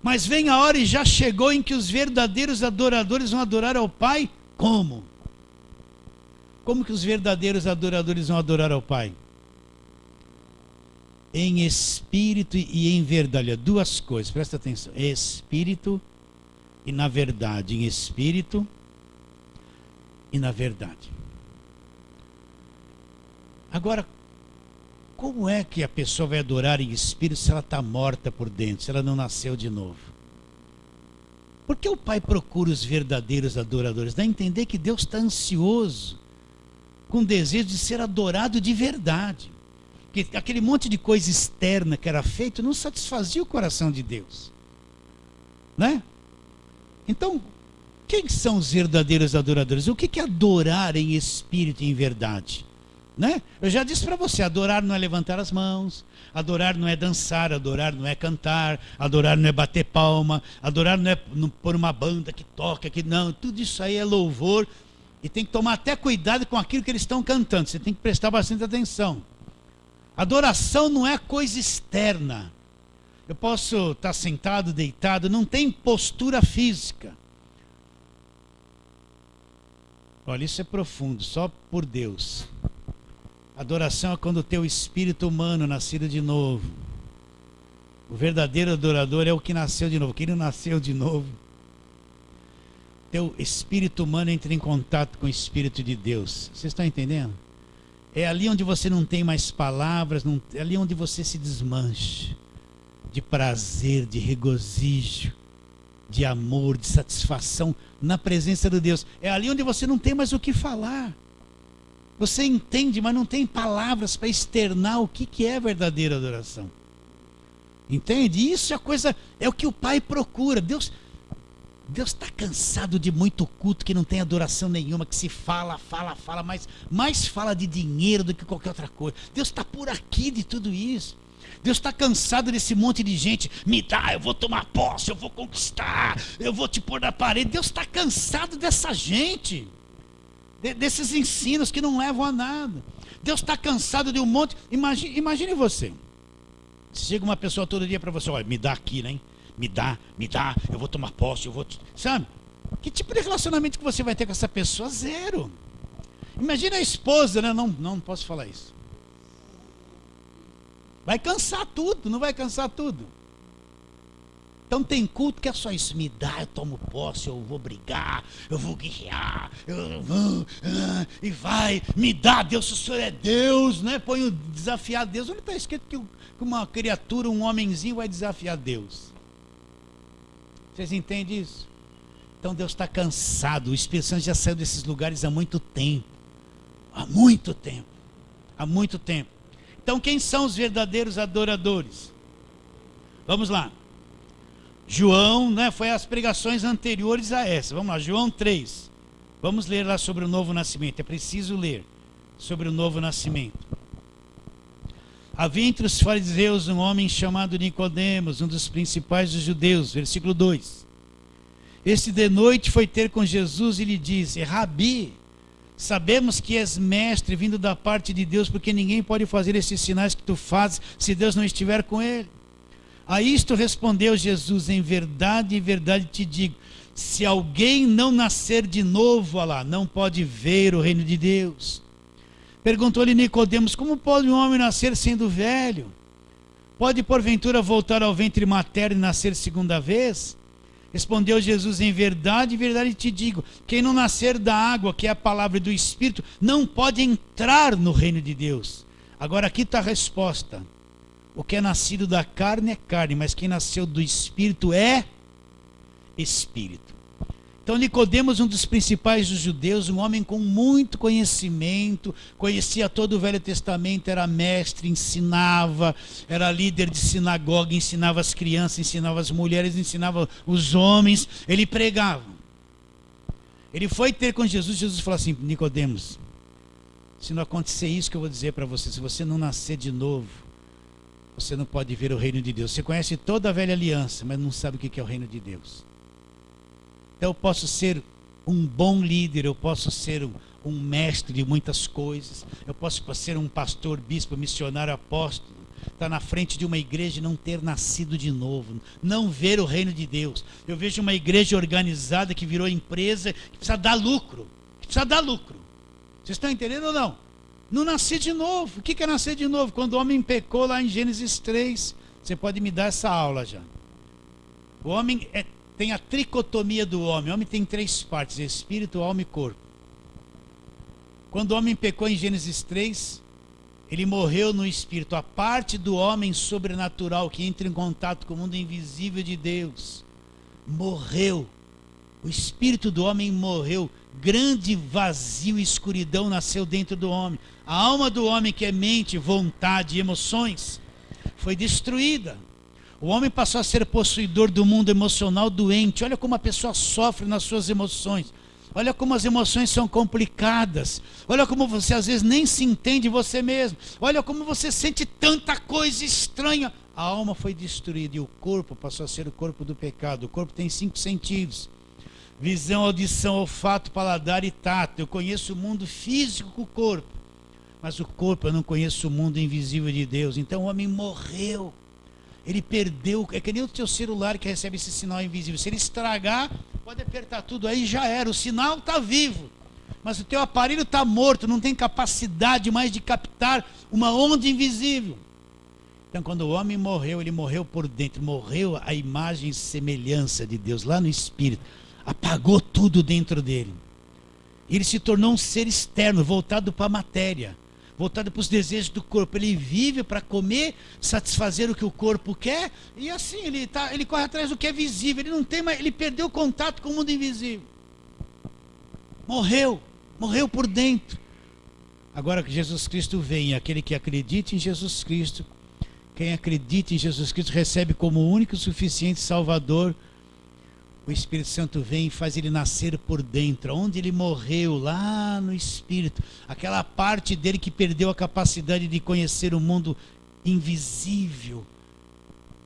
Mas vem a hora e já chegou em que os verdadeiros adoradores vão adorar ao Pai. Como? Como que os verdadeiros adoradores vão adorar ao Pai? Em espírito e em verdade. Duas coisas, presta atenção. Espírito e na verdade. Em espírito e na verdade. Agora, como é que a pessoa vai adorar em espírito se ela está morta por dentro, se ela não nasceu de novo? Por que o Pai procura os verdadeiros adoradores? Dá a entender que Deus está ansioso, com desejo de ser adorado de verdade. Que aquele monte de coisa externa que era feito não satisfazia o coração de Deus. Né? Então, quem são os verdadeiros adoradores? O que é adorar em espírito e em verdade? Né? Eu já disse para você, adorar não é levantar as mãos, adorar não é dançar, adorar não é cantar, adorar não é bater palma, adorar não é pôr uma banda que toca, que não, tudo isso aí é louvor, e tem que tomar até cuidado com aquilo que eles estão cantando, você tem que prestar bastante atenção. Adoração não é coisa externa, eu posso estar sentado, deitado, não tem postura física. Olha, isso é profundo, só por Deus. Adoração é quando o teu espírito humano nascido de novo. O verdadeiro adorador é o que nasceu de novo. Quem não nasceu de novo, teu espírito humano entra em contato com o Espírito de Deus. Vocês estão entendendo? É ali onde você não tem mais palavras, é ali onde você se desmancha de prazer, de regozijo, de amor, de satisfação na presença de Deus. É ali onde você não tem mais o que falar. Você entende, mas não tem palavras para externar o que é verdadeira adoração. Entende? Isso é a coisa, é o que o Pai procura. Deus está cansado de muito culto que não tem adoração nenhuma, que se fala, mas mais fala de dinheiro do que qualquer outra coisa. Deus está por aqui de tudo isso. Deus está cansado desse monte de gente, me dá, eu vou tomar posse, eu vou conquistar, eu vou te pôr na parede. Deus está cansado dessa gente. Desses ensinos que não levam a nada. Deus está cansado de um monte. Imagine você. Se chega uma pessoa todo dia para você, olha, me dá aquilo, hein? me dá, eu vou tomar posse, sabe? Que tipo de relacionamento que você vai ter com essa pessoa? Zero. Imagina a esposa, né? Não posso falar isso. Vai cansar tudo, não vai cansar tudo. Então tem culto que é só isso, me dá, eu tomo posse, eu vou brigar, eu vou guerrear, e vai, me dá, Deus, se o Senhor é Deus, né? Põe o desafiar Deus. Onde está escrito que uma criatura, um homenzinho vai desafiar Deus? Vocês entendem isso? Então Deus está cansado, o Espírito Santo já saiu desses lugares há muito tempo. Há muito tempo. Há muito tempo. Então quem são os verdadeiros adoradores? Vamos lá. João, né, foi as pregações anteriores a essa. Vamos lá, João 3. Vamos ler lá sobre o novo nascimento. É preciso ler sobre o novo nascimento. Havia entre os fariseus um homem chamado Nicodemos, um dos principais dos judeus. Versículo 2. Este de noite foi ter com Jesus e lhe disse: Rabi, sabemos que és mestre vindo da parte de Deus, porque ninguém pode fazer esses sinais que tu fazes se Deus não estiver com ele. A isto respondeu Jesus: em verdade te digo, se alguém não nascer de novo, não pode ver o reino de Deus. Perguntou-lhe Nicodemos: como pode um homem nascer sendo velho? Pode porventura voltar ao ventre materno e nascer segunda vez? Respondeu Jesus: em verdade te digo, quem não nascer da água, que é a palavra do Espírito, não pode entrar no reino de Deus. Agora aqui está a resposta. O que é nascido da carne é carne, mas quem nasceu do Espírito é Espírito. Então Nicodemos, um dos principais dos judeus, um homem com muito conhecimento, conhecia todo o Velho Testamento, era mestre, ensinava, era líder de sinagoga, ensinava as crianças, ensinava as mulheres, ensinava os homens, ele pregava. Ele foi ter com Jesus, Jesus falou assim: Nicodemos, se não acontecer isso que eu vou dizer para você, se você não nascer de novo, você não pode ver o reino de Deus. Você conhece toda a velha aliança, mas não sabe o que é o reino de Deus. Então eu posso ser um bom líder, eu posso ser um mestre de muitas coisas, eu posso ser um pastor, bispo, missionário, apóstolo, estar na frente de uma igreja e não ter nascido de novo, não ver o reino de Deus. Eu vejo uma igreja organizada que virou empresa, que precisa dar lucro, Vocês estão entendendo ou não? Não nasci de novo. O que é nascer de novo? Quando o homem pecou lá em Gênesis 3, você pode me dar essa aula já. O homem tem a tricotomia do homem. O homem tem 3 partes: espírito, alma e corpo. Quando o homem pecou em Gênesis 3, ele morreu no espírito. A parte do homem sobrenatural que entra em contato com o mundo invisível de Deus morreu. O espírito do homem morreu. Grande vazio e escuridão nasceu dentro do homem. A alma do homem, que é mente, vontade e emoções, foi destruída. O homem passou a ser possuidor do mundo emocional doente. Olha como a pessoa sofre nas suas emoções. Olha como as emoções são complicadas. Olha como você às vezes nem se entende você mesmo. Olha como você sente tanta coisa estranha. A alma foi destruída e o corpo passou a ser o corpo do pecado. O corpo tem 5 sentidos: visão, audição, olfato, paladar e tato. Eu conheço o mundo físico com o corpo, mas o corpo eu não conheço o mundo invisível de Deus. Então o homem morreu. Ele perdeu. É que nem o teu celular que recebe esse sinal invisível. Se ele estragar, pode apertar tudo aí, já era. O sinal está vivo, mas o teu aparelho está morto. Não tem capacidade mais de captar uma onda invisível. Então quando o homem morreu, ele morreu por dentro. Morreu a imagem e semelhança de Deus lá no espírito. Apagou tudo dentro dele. Ele se tornou um ser externo, voltado para a matéria, voltado para os desejos do corpo. Ele vive para comer, satisfazer o que o corpo quer, e assim ele corre atrás do que é visível. Ele não tem mais, ele perdeu o contato com o mundo invisível. Morreu por dentro. Agora que Jesus Cristo vem, aquele que acredita em Jesus Cristo, quem acredita em Jesus Cristo recebe como único e suficiente Salvador. O Espírito Santo vem e faz ele nascer por dentro. Onde ele morreu, lá no Espírito, aquela parte dele que perdeu a capacidade de conhecer o mundo invisível,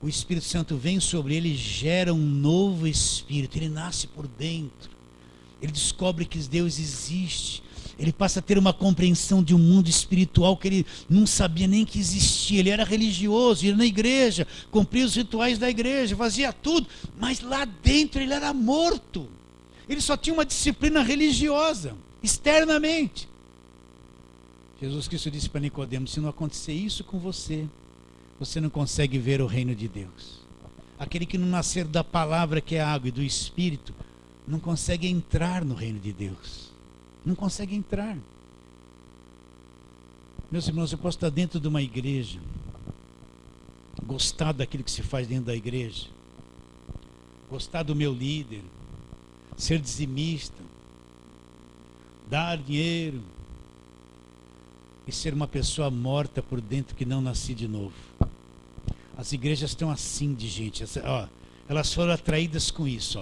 o Espírito Santo vem sobre ele e gera um novo espírito. Ele nasce por dentro. Ele descobre que Deus existe. Ele passa a ter uma compreensão de um mundo espiritual que ele não sabia nem que existia. Ele era religioso, ia na igreja, cumpria os rituais da igreja, fazia tudo, mas lá dentro ele era morto. Ele só tinha uma disciplina religiosa, externamente. Jesus Cristo disse para Nicodemos: se não acontecer isso com você, você não consegue ver o reino de Deus. Aquele que não nascer da palavra, que é a água, e do Espírito, não consegue entrar no reino de Deus. Não consegue entrar. Meus irmãos, eu posso estar dentro de uma igreja, gostar daquilo que se faz dentro da igreja, gostar do meu líder, ser dizimista, dar dinheiro, e ser uma pessoa morta por dentro, que não nasci de novo. As igrejas estão assim de gente, elas foram atraídas com isso.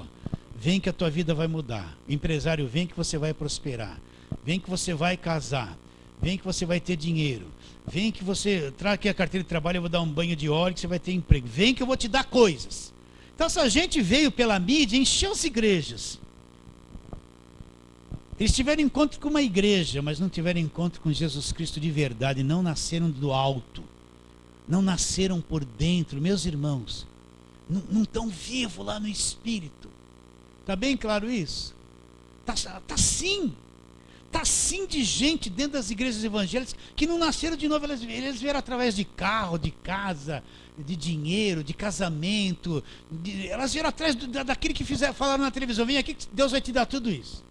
Vem que a tua vida vai mudar. Empresário, vem que você vai prosperar. Vem que você vai casar. Vem que você vai ter dinheiro. Vem que você traga aqui a carteira de trabalho, eu vou dar um banho de óleo que você vai ter emprego. Vem que eu vou te dar coisas. Então essa gente veio pela mídia, encheu as igrejas. Eles tiveram encontro com uma igreja, mas não tiveram encontro com Jesus Cristo de verdade. Não nasceram do alto. Não nasceram por dentro. Meus irmãos, não estão vivos lá no Espírito. Está bem claro isso? Está sim. Está sim de gente dentro das igrejas evangélicas que não nasceram de novo. Eles vieram através de carro, de casa, de dinheiro, de casamento. Elas vieram atrás daquele que falaram na televisão: vem aqui que Deus vai te dar tudo isso.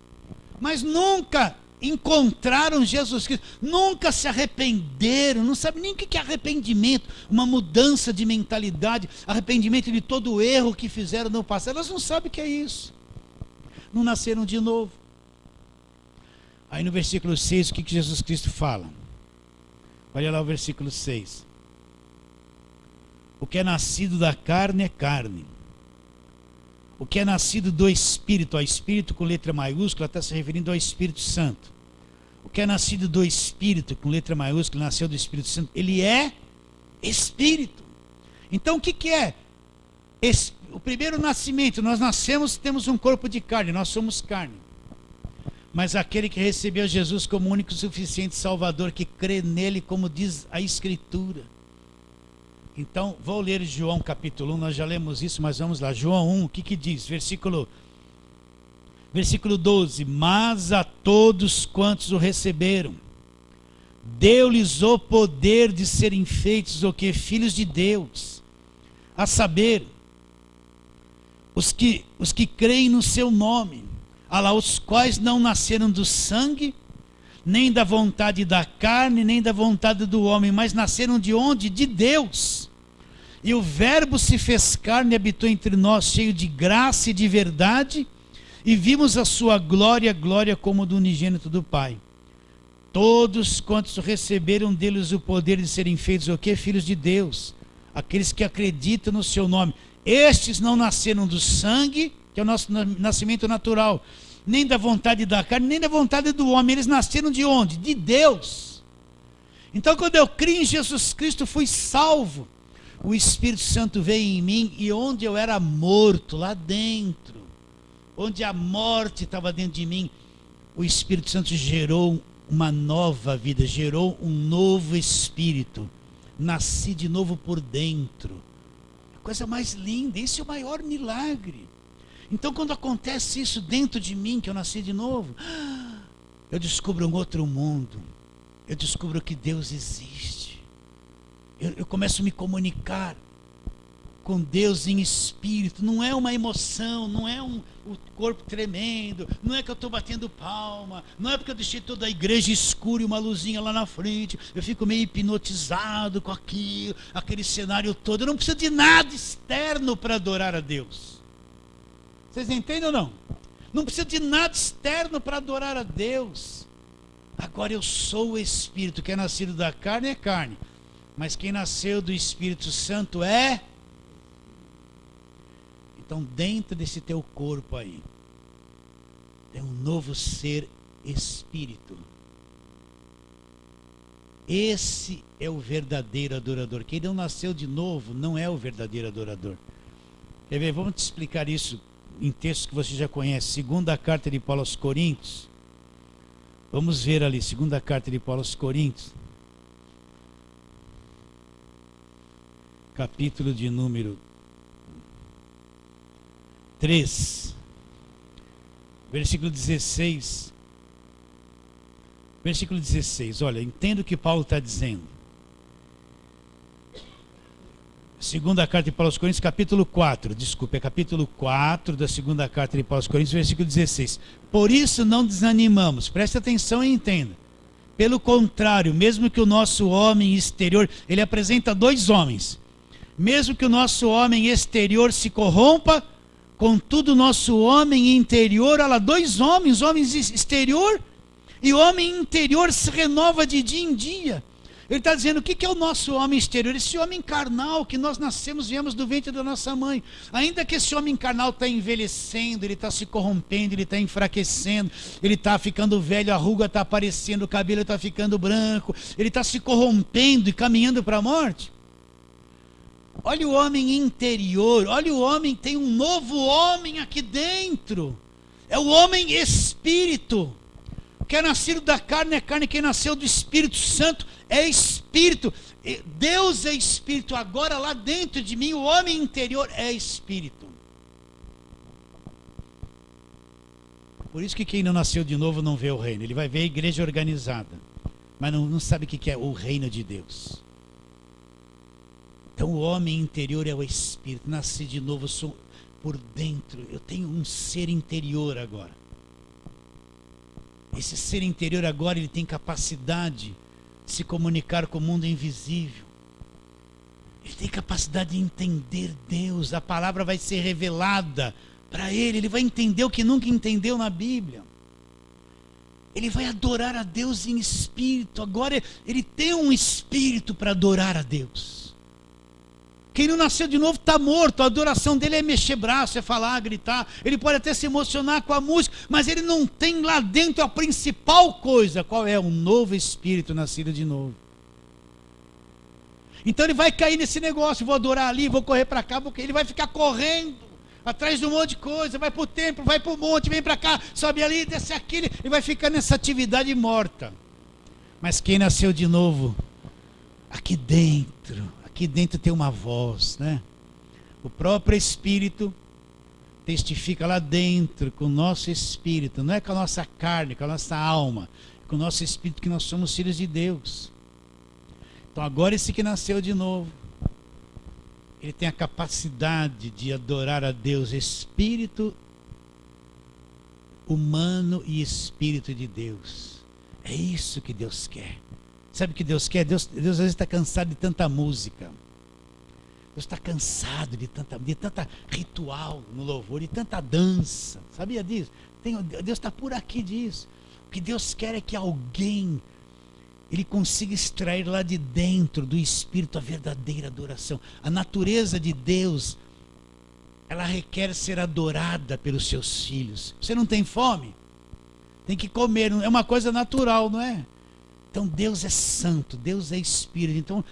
Mas nunca encontraram Jesus Cristo, nunca se arrependeram, não sabem nem o que é arrependimento, uma mudança de mentalidade, arrependimento de todo o erro que fizeram no passado. Elas não sabem o que é isso. Não nasceram de novo. Aí no versículo 6, o que Jesus Cristo fala? Olha lá o versículo 6. O que é nascido da carne é carne. O que é nascido do Espírito, Espírito com letra maiúscula, está se referindo ao Espírito Santo. O que é nascido do Espírito, com letra maiúscula, nasceu do Espírito Santo, ele é Espírito. Então o que é? O primeiro nascimento, nós nascemos, temos um corpo de carne, nós somos carne. Mas aquele que recebeu Jesus como único e suficiente Salvador, que crê nele, como diz a Escritura. Então, vou ler João capítulo 1, nós já lemos isso, mas vamos lá. João 1, o que diz? Versículo 12. Mas a todos quantos o receberam, deu-lhes o poder de serem feitos o que? Filhos de Deus. A saber, os que creem no seu nome, os quais não nasceram do sangue, nem da vontade da carne, nem da vontade do homem, mas nasceram de onde? De Deus. E o Verbo se fez carne e habitou entre nós, cheio de graça e de verdade, e vimos a sua glória, glória como do unigênito do Pai. Todos quantos receberam deles o poder de serem feitos o quê? Filhos de Deus, aqueles que acreditam no seu nome. Estes não nasceram do sangue, que é o nosso nascimento natural, nem da vontade da carne, nem da vontade do homem. Eles nasceram de onde? De Deus. Então, quando eu criei em Jesus Cristo, fui salvo. O Espírito Santo veio em mim, e onde eu era morto, lá dentro, onde a morte estava dentro de mim, o Espírito Santo gerou uma nova vida, gerou um novo espírito. Nasci de novo por dentro. A coisa mais linda, esse é o maior milagre. Então, quando acontece isso dentro de mim, que eu nasci de novo, eu descubro um outro mundo. Eu descubro que Deus existe. Eu começo a me comunicar com Deus em espírito. Não é uma emoção, não é o corpo tremendo, não é que eu estou batendo palma, não é porque eu deixei toda a igreja escura e uma luzinha lá na frente, eu fico meio hipnotizado com aquilo, aquele cenário todo. Eu não preciso de nada externo para adorar a Deus. Vocês entendem ou não? Não preciso de nada externo para adorar a Deus. Agora eu sou o Espírito. Quem é nascido da carne é carne, mas quem nasceu do Espírito Santo é... Então, dentro desse teu corpo aí, tem um novo ser espírito. Esse é o verdadeiro adorador. Quem não nasceu de novo não é o verdadeiro adorador. Quer ver? Vamos te explicar isso em textos que você já conhece. Segunda carta de Paulo aos Coríntios, Vamos ver ali, segunda carta de Paulo aos Coríntios, capítulo de número 3, versículo 16. Versículo 16, olha, entendo o que Paulo está dizendo. Segunda carta de Paulo aos Coríntios, capítulo 4, desculpe, é capítulo 4 da segunda carta de Paulo aos Coríntios, versículo 16. Por isso não desanimamos, preste atenção e entenda. Pelo contrário, mesmo que o nosso homem exterior, ele apresenta dois homens. Mesmo que o nosso homem exterior se corrompa, contudo o nosso homem interior, olha lá, dois homens, homens exterior e o homem interior se renova de dia em dia. Ele está dizendo, o que é o nosso homem exterior? Esse homem carnal que nós nascemos, viemos do ventre da nossa mãe. Ainda que esse homem carnal está envelhecendo, ele está se corrompendo, ele está enfraquecendo, ele está ficando velho, a ruga está aparecendo, o cabelo está ficando branco, ele está se corrompendo e caminhando para a morte. Olha o homem interior, olha o homem, tem um novo homem aqui dentro. É o homem espírito. Quem é nascido da carne é carne, quem nasceu do Espírito Santo é espírito. Deus é espírito, agora lá dentro de mim o homem interior é espírito. Por isso que quem não nasceu de novo não vê o reino. Ele vai ver a igreja organizada, mas não sabe o que é o reino de Deus. Então o homem interior é o espírito. Nasci de novo, eu sou por dentro, eu tenho um ser interior agora. Esse ser interior agora, ele tem capacidade de se comunicar com o mundo invisível. Ele tem capacidade de entender Deus. A palavra vai ser revelada para ele. Ele vai entender o que nunca entendeu na Bíblia. Ele vai adorar a Deus em espírito. Agora ele tem um espírito para adorar a Deus. Quem não nasceu de novo está morto. A adoração dele é mexer braço, é falar, gritar. Ele pode até se emocionar com a música, mas ele não tem lá dentro a principal coisa. Qual é? Um novo espírito nascido de novo. Então ele vai cair nesse negócio. Vou adorar ali, vou correr para cá, porque ele vai ficar correndo atrás de um monte de coisa. Vai para o templo, vai para o monte, vem para cá, sobe ali, desce aqui. Ele vai ficar nessa atividade morta. Mas quem nasceu de novo, aqui dentro tem uma voz, né? O próprio Espírito testifica lá dentro com o nosso espírito, não é com a nossa carne, com a nossa alma, é com o nosso espírito que nós somos filhos de Deus. Então agora esse que nasceu de novo, ele tem a capacidade de adorar a Deus, espírito humano e espírito de Deus. É isso que Deus quer. Sabe o que Deus quer? Deus às vezes está cansado de tanta música. Deus está cansado de tanta ritual no louvor, de tanta dança. Sabia disso? Deus está por aqui disso. O que Deus quer é que alguém, ele consiga extrair lá de dentro do Espírito a verdadeira adoração. A natureza de Deus, ela requer ser adorada pelos seus filhos. Você não tem fome? Tem que comer. É uma coisa natural, não é? Então Deus é santo, Deus é espírito. Então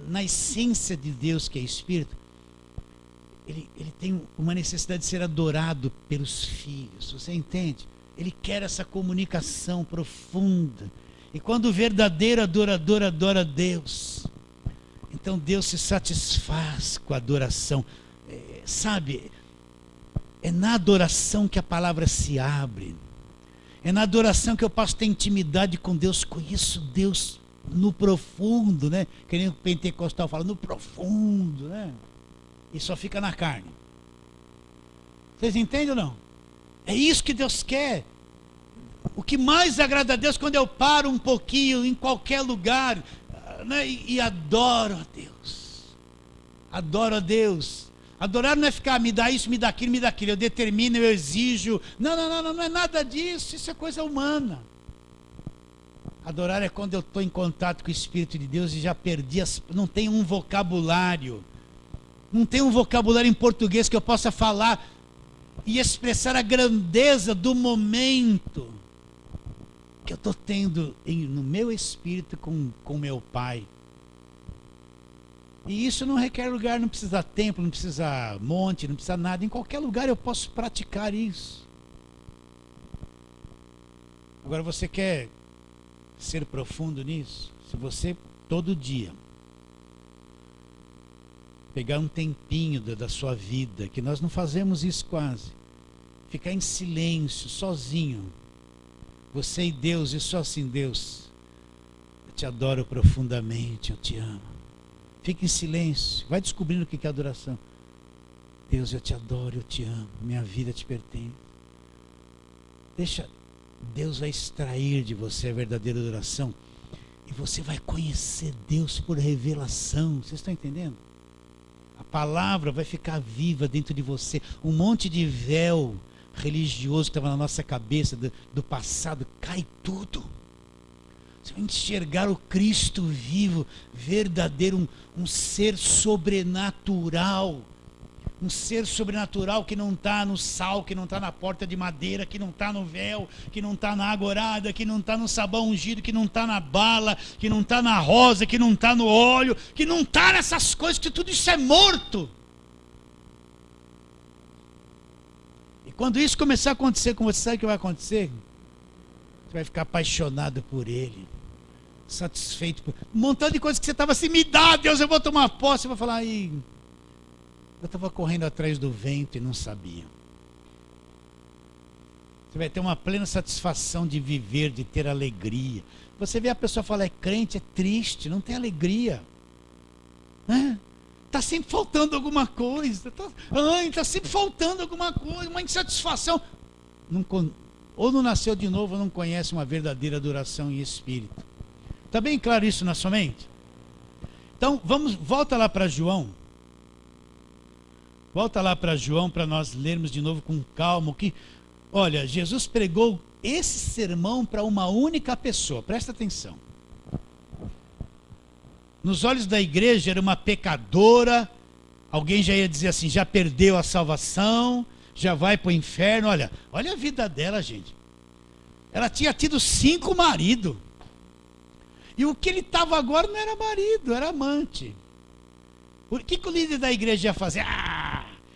na essência de Deus, que é espírito, ele tem uma necessidade de ser adorado pelos filhos. Você entende? Ele quer essa comunicação profunda. E quando o verdadeiro adorador adora a Deus, então Deus se satisfaz com a adoração. Sabe, é na adoração que a palavra se abre. É na adoração que eu posso ter intimidade com Deus, conheço Deus no profundo, né? Que nem o pentecostal fala, no profundo, né? E só fica na carne. Vocês entendem ou não? É isso que Deus quer. O que mais agrada a Deus quando eu paro um pouquinho em qualquer lugar, né? E adoro a Deus. Adoro a Deus. Adorar não é ficar, me dá isso, me dá aquilo, me dá aquilo. Eu determino, eu exijo. Não é nada disso. Isso é coisa humana. Adorar é quando eu estou em contato com o Espírito de Deus e já perdi, não tem um vocabulário. Não tem um vocabulário em português que eu possa falar e expressar a grandeza do momento que eu estou tendo no meu espírito com meu Pai. E isso não requer lugar, não precisa templo, não precisa monte, não precisa nada. Em qualquer lugar eu posso praticar isso. Agora você quer ser profundo nisso? Se você todo dia pegar um tempinho da sua vida, que nós não fazemos isso quase, ficar em silêncio, sozinho, você e Deus, e só assim: Deus, eu te adoro profundamente, eu te amo. Fique em silêncio, vai descobrindo o que é adoração. Deus, eu te adoro, eu te amo, minha vida te pertence. Deixa, Deus vai extrair de você a verdadeira adoração, e você vai conhecer Deus por revelação. Vocês estão entendendo? A palavra vai ficar viva dentro de você. Um monte de véu religioso que estava na nossa cabeça do passado, cai tudo. Você vai enxergar o Cristo vivo, verdadeiro, um ser sobrenatural. Um ser sobrenatural que não está no sal, que não está na porta de madeira, que não está no véu, que não está na agorada, que não está no sabão ungido, que não está na bala, que não está na rosa, que não está no óleo, que não está nessas coisas, que tudo isso é morto. E quando isso começar a acontecer com você, sabe o que vai acontecer? Você vai ficar apaixonado por Ele, satisfeito por um montão de coisas que você estava assim: me dá, Deus, eu vou tomar posse. Você vai falar: aí, eu estava correndo atrás do vento e não sabia. Você vai ter uma plena satisfação de viver, de ter alegria. Você vê a pessoa falar: é crente, é triste, não tem alegria, né? Está sempre faltando alguma coisa, está sempre faltando alguma coisa, uma insatisfação. Ou não nasceu de novo, ou não conhece uma verdadeira adoração em espírito. Está bem claro isso na sua mente? Então, volta lá para João. Volta lá para João, para nós lermos de novo com calma. Olha, Jesus pregou esse sermão para uma única pessoa, presta atenção. Nos olhos da igreja era uma pecadora. Alguém já ia dizer assim: já perdeu a salvação, já vai para o inferno. Olha a vida dela, gente. Ela tinha tido 5 maridos. E o que ele estava agora não era marido, era amante. O que o líder da igreja ia fazer?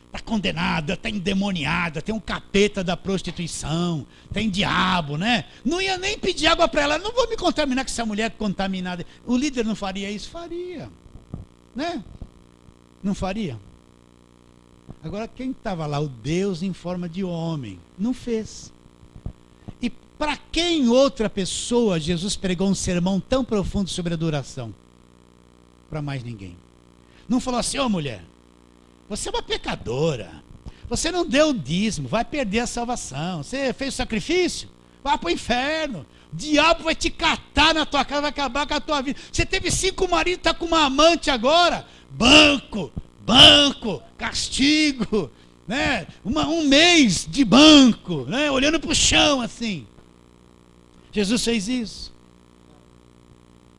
Está condenada, está endemoniada, tem um capeta da prostituição, tem diabo, né? Não ia nem pedir água para ela. Não vou me contaminar com essa mulher contaminada. O líder não faria isso? Faria, né? Não faria? Agora, quem estava lá? O Deus em forma de homem. Não fez. E para quem outra pessoa Jesus pregou um sermão tão profundo sobre adoração? Para mais ninguém. Não falou assim: ô mulher, você é uma pecadora, você não deu o dízimo, vai perder a salvação. Você fez o sacrifício? Vai para o inferno. O diabo vai te catar na tua casa, vai acabar com a tua vida. Você teve 5 maridos, está com uma amante agora. Banco, castigo, né? Um mês de banco, né? Olhando para o chão assim. Jesus fez isso.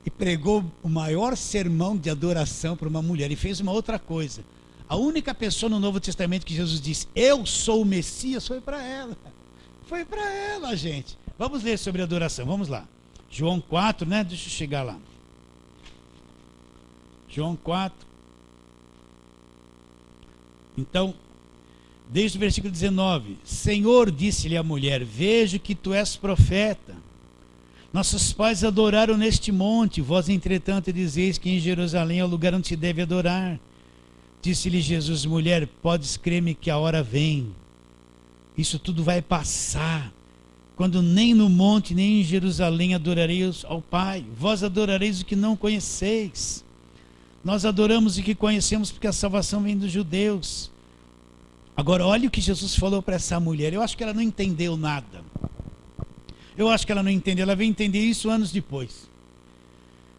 E pregou o maior sermão de adoração para uma mulher. E fez uma outra coisa. A única pessoa no Novo Testamento que Jesus disse: eu sou o Messias, foi para ela. Foi para ela, gente. Vamos ler sobre adoração, vamos lá. João 4, né? Deixa eu chegar lá. João 4. Então, desde o versículo 19: Senhor, disse-lhe a mulher, vejo que tu és profeta. Nossos pais adoraram neste monte, vós entretanto dizeis que em Jerusalém é o lugar onde se deve adorar. Disse-lhe Jesus: mulher, podes crer-me que a hora vem, isso tudo vai passar, quando nem no monte nem em Jerusalém adorareis ao Pai. Vós adorareis o que não conheceis. Nós adoramos o que conhecemos, porque a salvação vem dos judeus. Agora olha o que Jesus falou para essa mulher. Eu acho que ela não entendeu nada. Ela veio entender isso anos depois.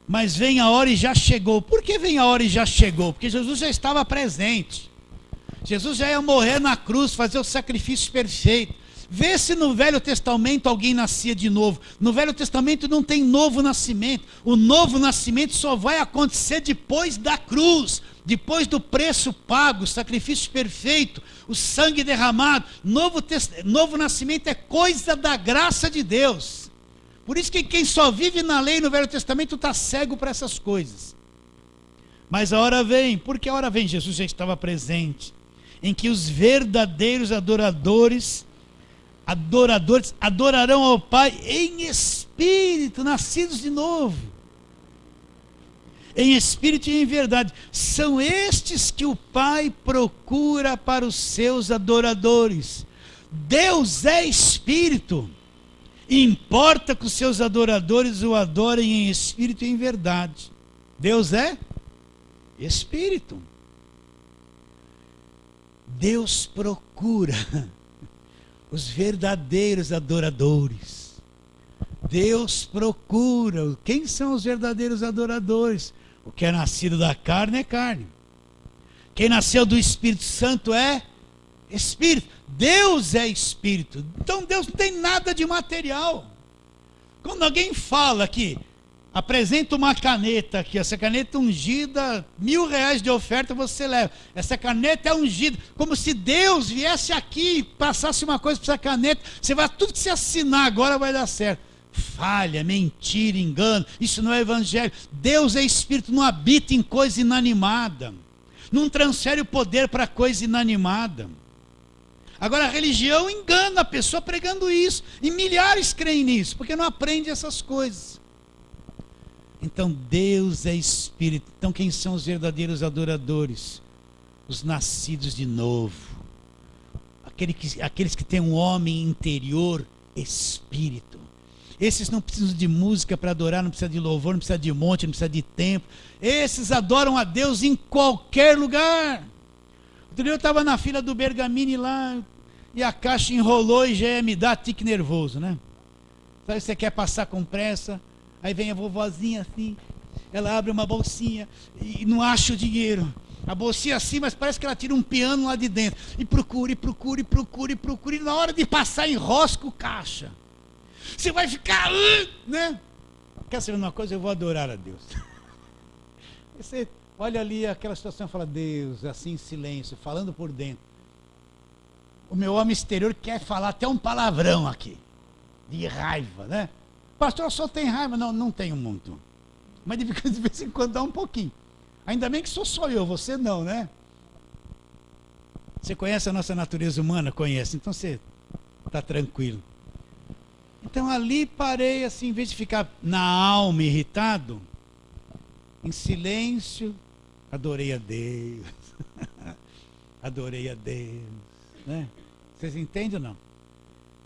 Mas vem a hora e já chegou. Por que vem a hora e já chegou? Porque Jesus já estava presente. Jesus já ia morrer na cruz, fazer o sacrifício perfeito. Vê se no Velho Testamento alguém nascia de novo. No Velho Testamento não tem novo nascimento. O novo nascimento só vai acontecer depois da cruz, depois do preço pago, o sacrifício perfeito, o sangue derramado. Novo nascimento é coisa da graça de Deus. Por isso que quem só vive na lei no Velho Testamento está cego para essas coisas. Mas a hora vem. Por que a hora vem? Jesus já estava presente, em que os verdadeiros adoradores adorarão ao Pai em espírito espírito, nascidos de novo. Em espírito e em verdade. São estes que o Pai procura para os seus adoradores. Deus é espírito. Importa que os seus adoradores o adorem em espírito e em verdade. Deus é espírito. Deus procura os verdadeiros adoradores. Deus procura. Quem são os verdadeiros adoradores? O que é nascido da carne é carne. Quem nasceu do Espírito Santo é espírito. Deus é espírito. Então Deus não tem nada de material. Quando alguém fala que apresenta uma caneta aqui, essa caneta ungida, R$1.000 de oferta você leva. Essa caneta é ungida, como se Deus viesse aqui e passasse uma coisa para essa caneta. Você vai, tudo que você assinar agora vai dar certo. Falha, mentira, engano, isso não é evangelho. Deus é espírito, não habita em coisa inanimada, não transfere o poder para coisa inanimada. Agora a religião engana a pessoa pregando isso, e milhares creem nisso, porque não aprende essas coisas. Então Deus é espírito. Então quem são os verdadeiros adoradores? Os nascidos de novo, aqueles que têm um homem interior espírito. Esses não precisam de música para adorar, não precisa de louvor, não precisa de monte, não precisa de templo. Esses adoram a Deus em qualquer lugar. Outro dia eu estava na fila do Bergamini lá, e a caixa enrolou e já me dá tique nervoso, né? Sabe, você quer passar com pressa, aí vem a vovozinha assim, ela abre uma bolsinha e não acha o dinheiro. A bolsinha assim, mas parece que ela tira um piano lá de dentro. E procura, e na hora de passar enrosca o caixa. Você vai ficar, né? Quer saber uma coisa? Eu vou adorar a Deus. Você olha ali aquela situação e fala, Deus, assim em silêncio, falando por dentro. O meu homem exterior quer falar até um palavrão aqui, de raiva, né? Pastor, eu só tenho raiva. Não, não tenho muito. Mas de vez em quando dá um pouquinho. Ainda bem que sou só eu, você não, né? Você conhece a nossa natureza humana? Conhece, então você está tranquilo. Então ali parei assim, em vez de ficar na alma irritado, em silêncio, adorei a Deus. Adorei a Deus, né? Vocês entendem ou não?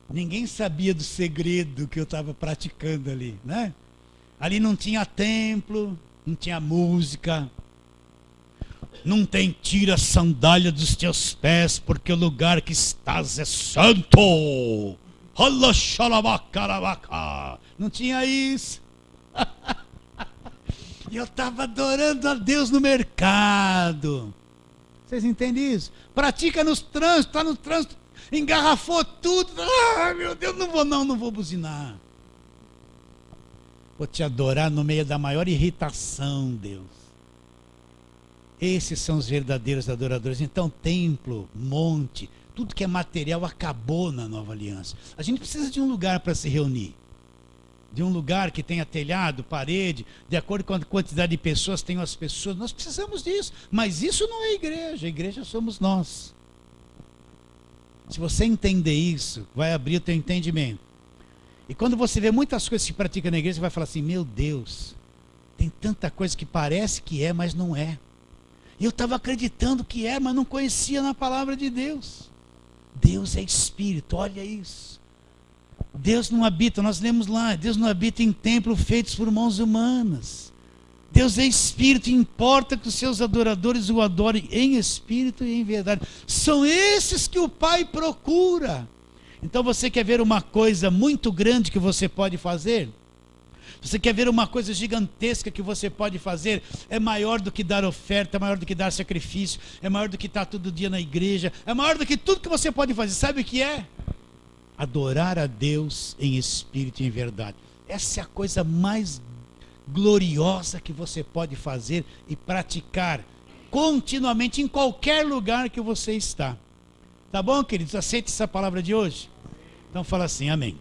Ninguém sabia do segredo que eu estava praticando ali, né? Ali não tinha templo, não tinha música. Não tem tira a sandália dos teus pés, porque o lugar que estás é santo. Não tinha isso. E eu estava adorando a Deus no mercado. Vocês entendem isso? Pratica nos trânsitos, está no trânsito, engarrafou tudo. Ah, meu Deus, não vou buzinar. Vou te adorar no meio da maior irritação, Deus. Esses são os verdadeiros adoradores. Então, templo, monte, tudo que é material acabou na nova aliança. A gente precisa de um lugar para se reunir. De um lugar que tenha telhado, parede, de acordo com a quantidade de pessoas, tenham as pessoas. Nós precisamos disso. Mas isso não é igreja. A igreja somos nós. Se você entender isso, vai abrir o teu entendimento. E quando você vê muitas coisas que se praticam na igreja, você vai falar assim, meu Deus, tem tanta coisa que parece que é, mas não é. E eu estava acreditando que é, mas não conhecia na palavra de Deus. Deus é espírito, olha isso. Deus não habita, nós lemos lá, Deus não habita em templos feitos por mãos humanas. Deus é espírito, e importa que os seus adoradores o adorem em espírito e em verdade. São esses que o Pai procura. Então você quer ver uma coisa muito grande que você pode fazer? Você quer ver uma coisa gigantesca que você pode fazer? É maior do que dar oferta, é maior do que dar sacrifício, é maior do que estar todo dia na igreja, é maior do que tudo que você pode fazer. Sabe o que é? Adorar a Deus em espírito e em verdade. Essa é a coisa mais gloriosa que você pode fazer e praticar continuamente em qualquer lugar que você está. Tá bom, queridos? Aceite essa palavra de hoje? Então fala assim, amém.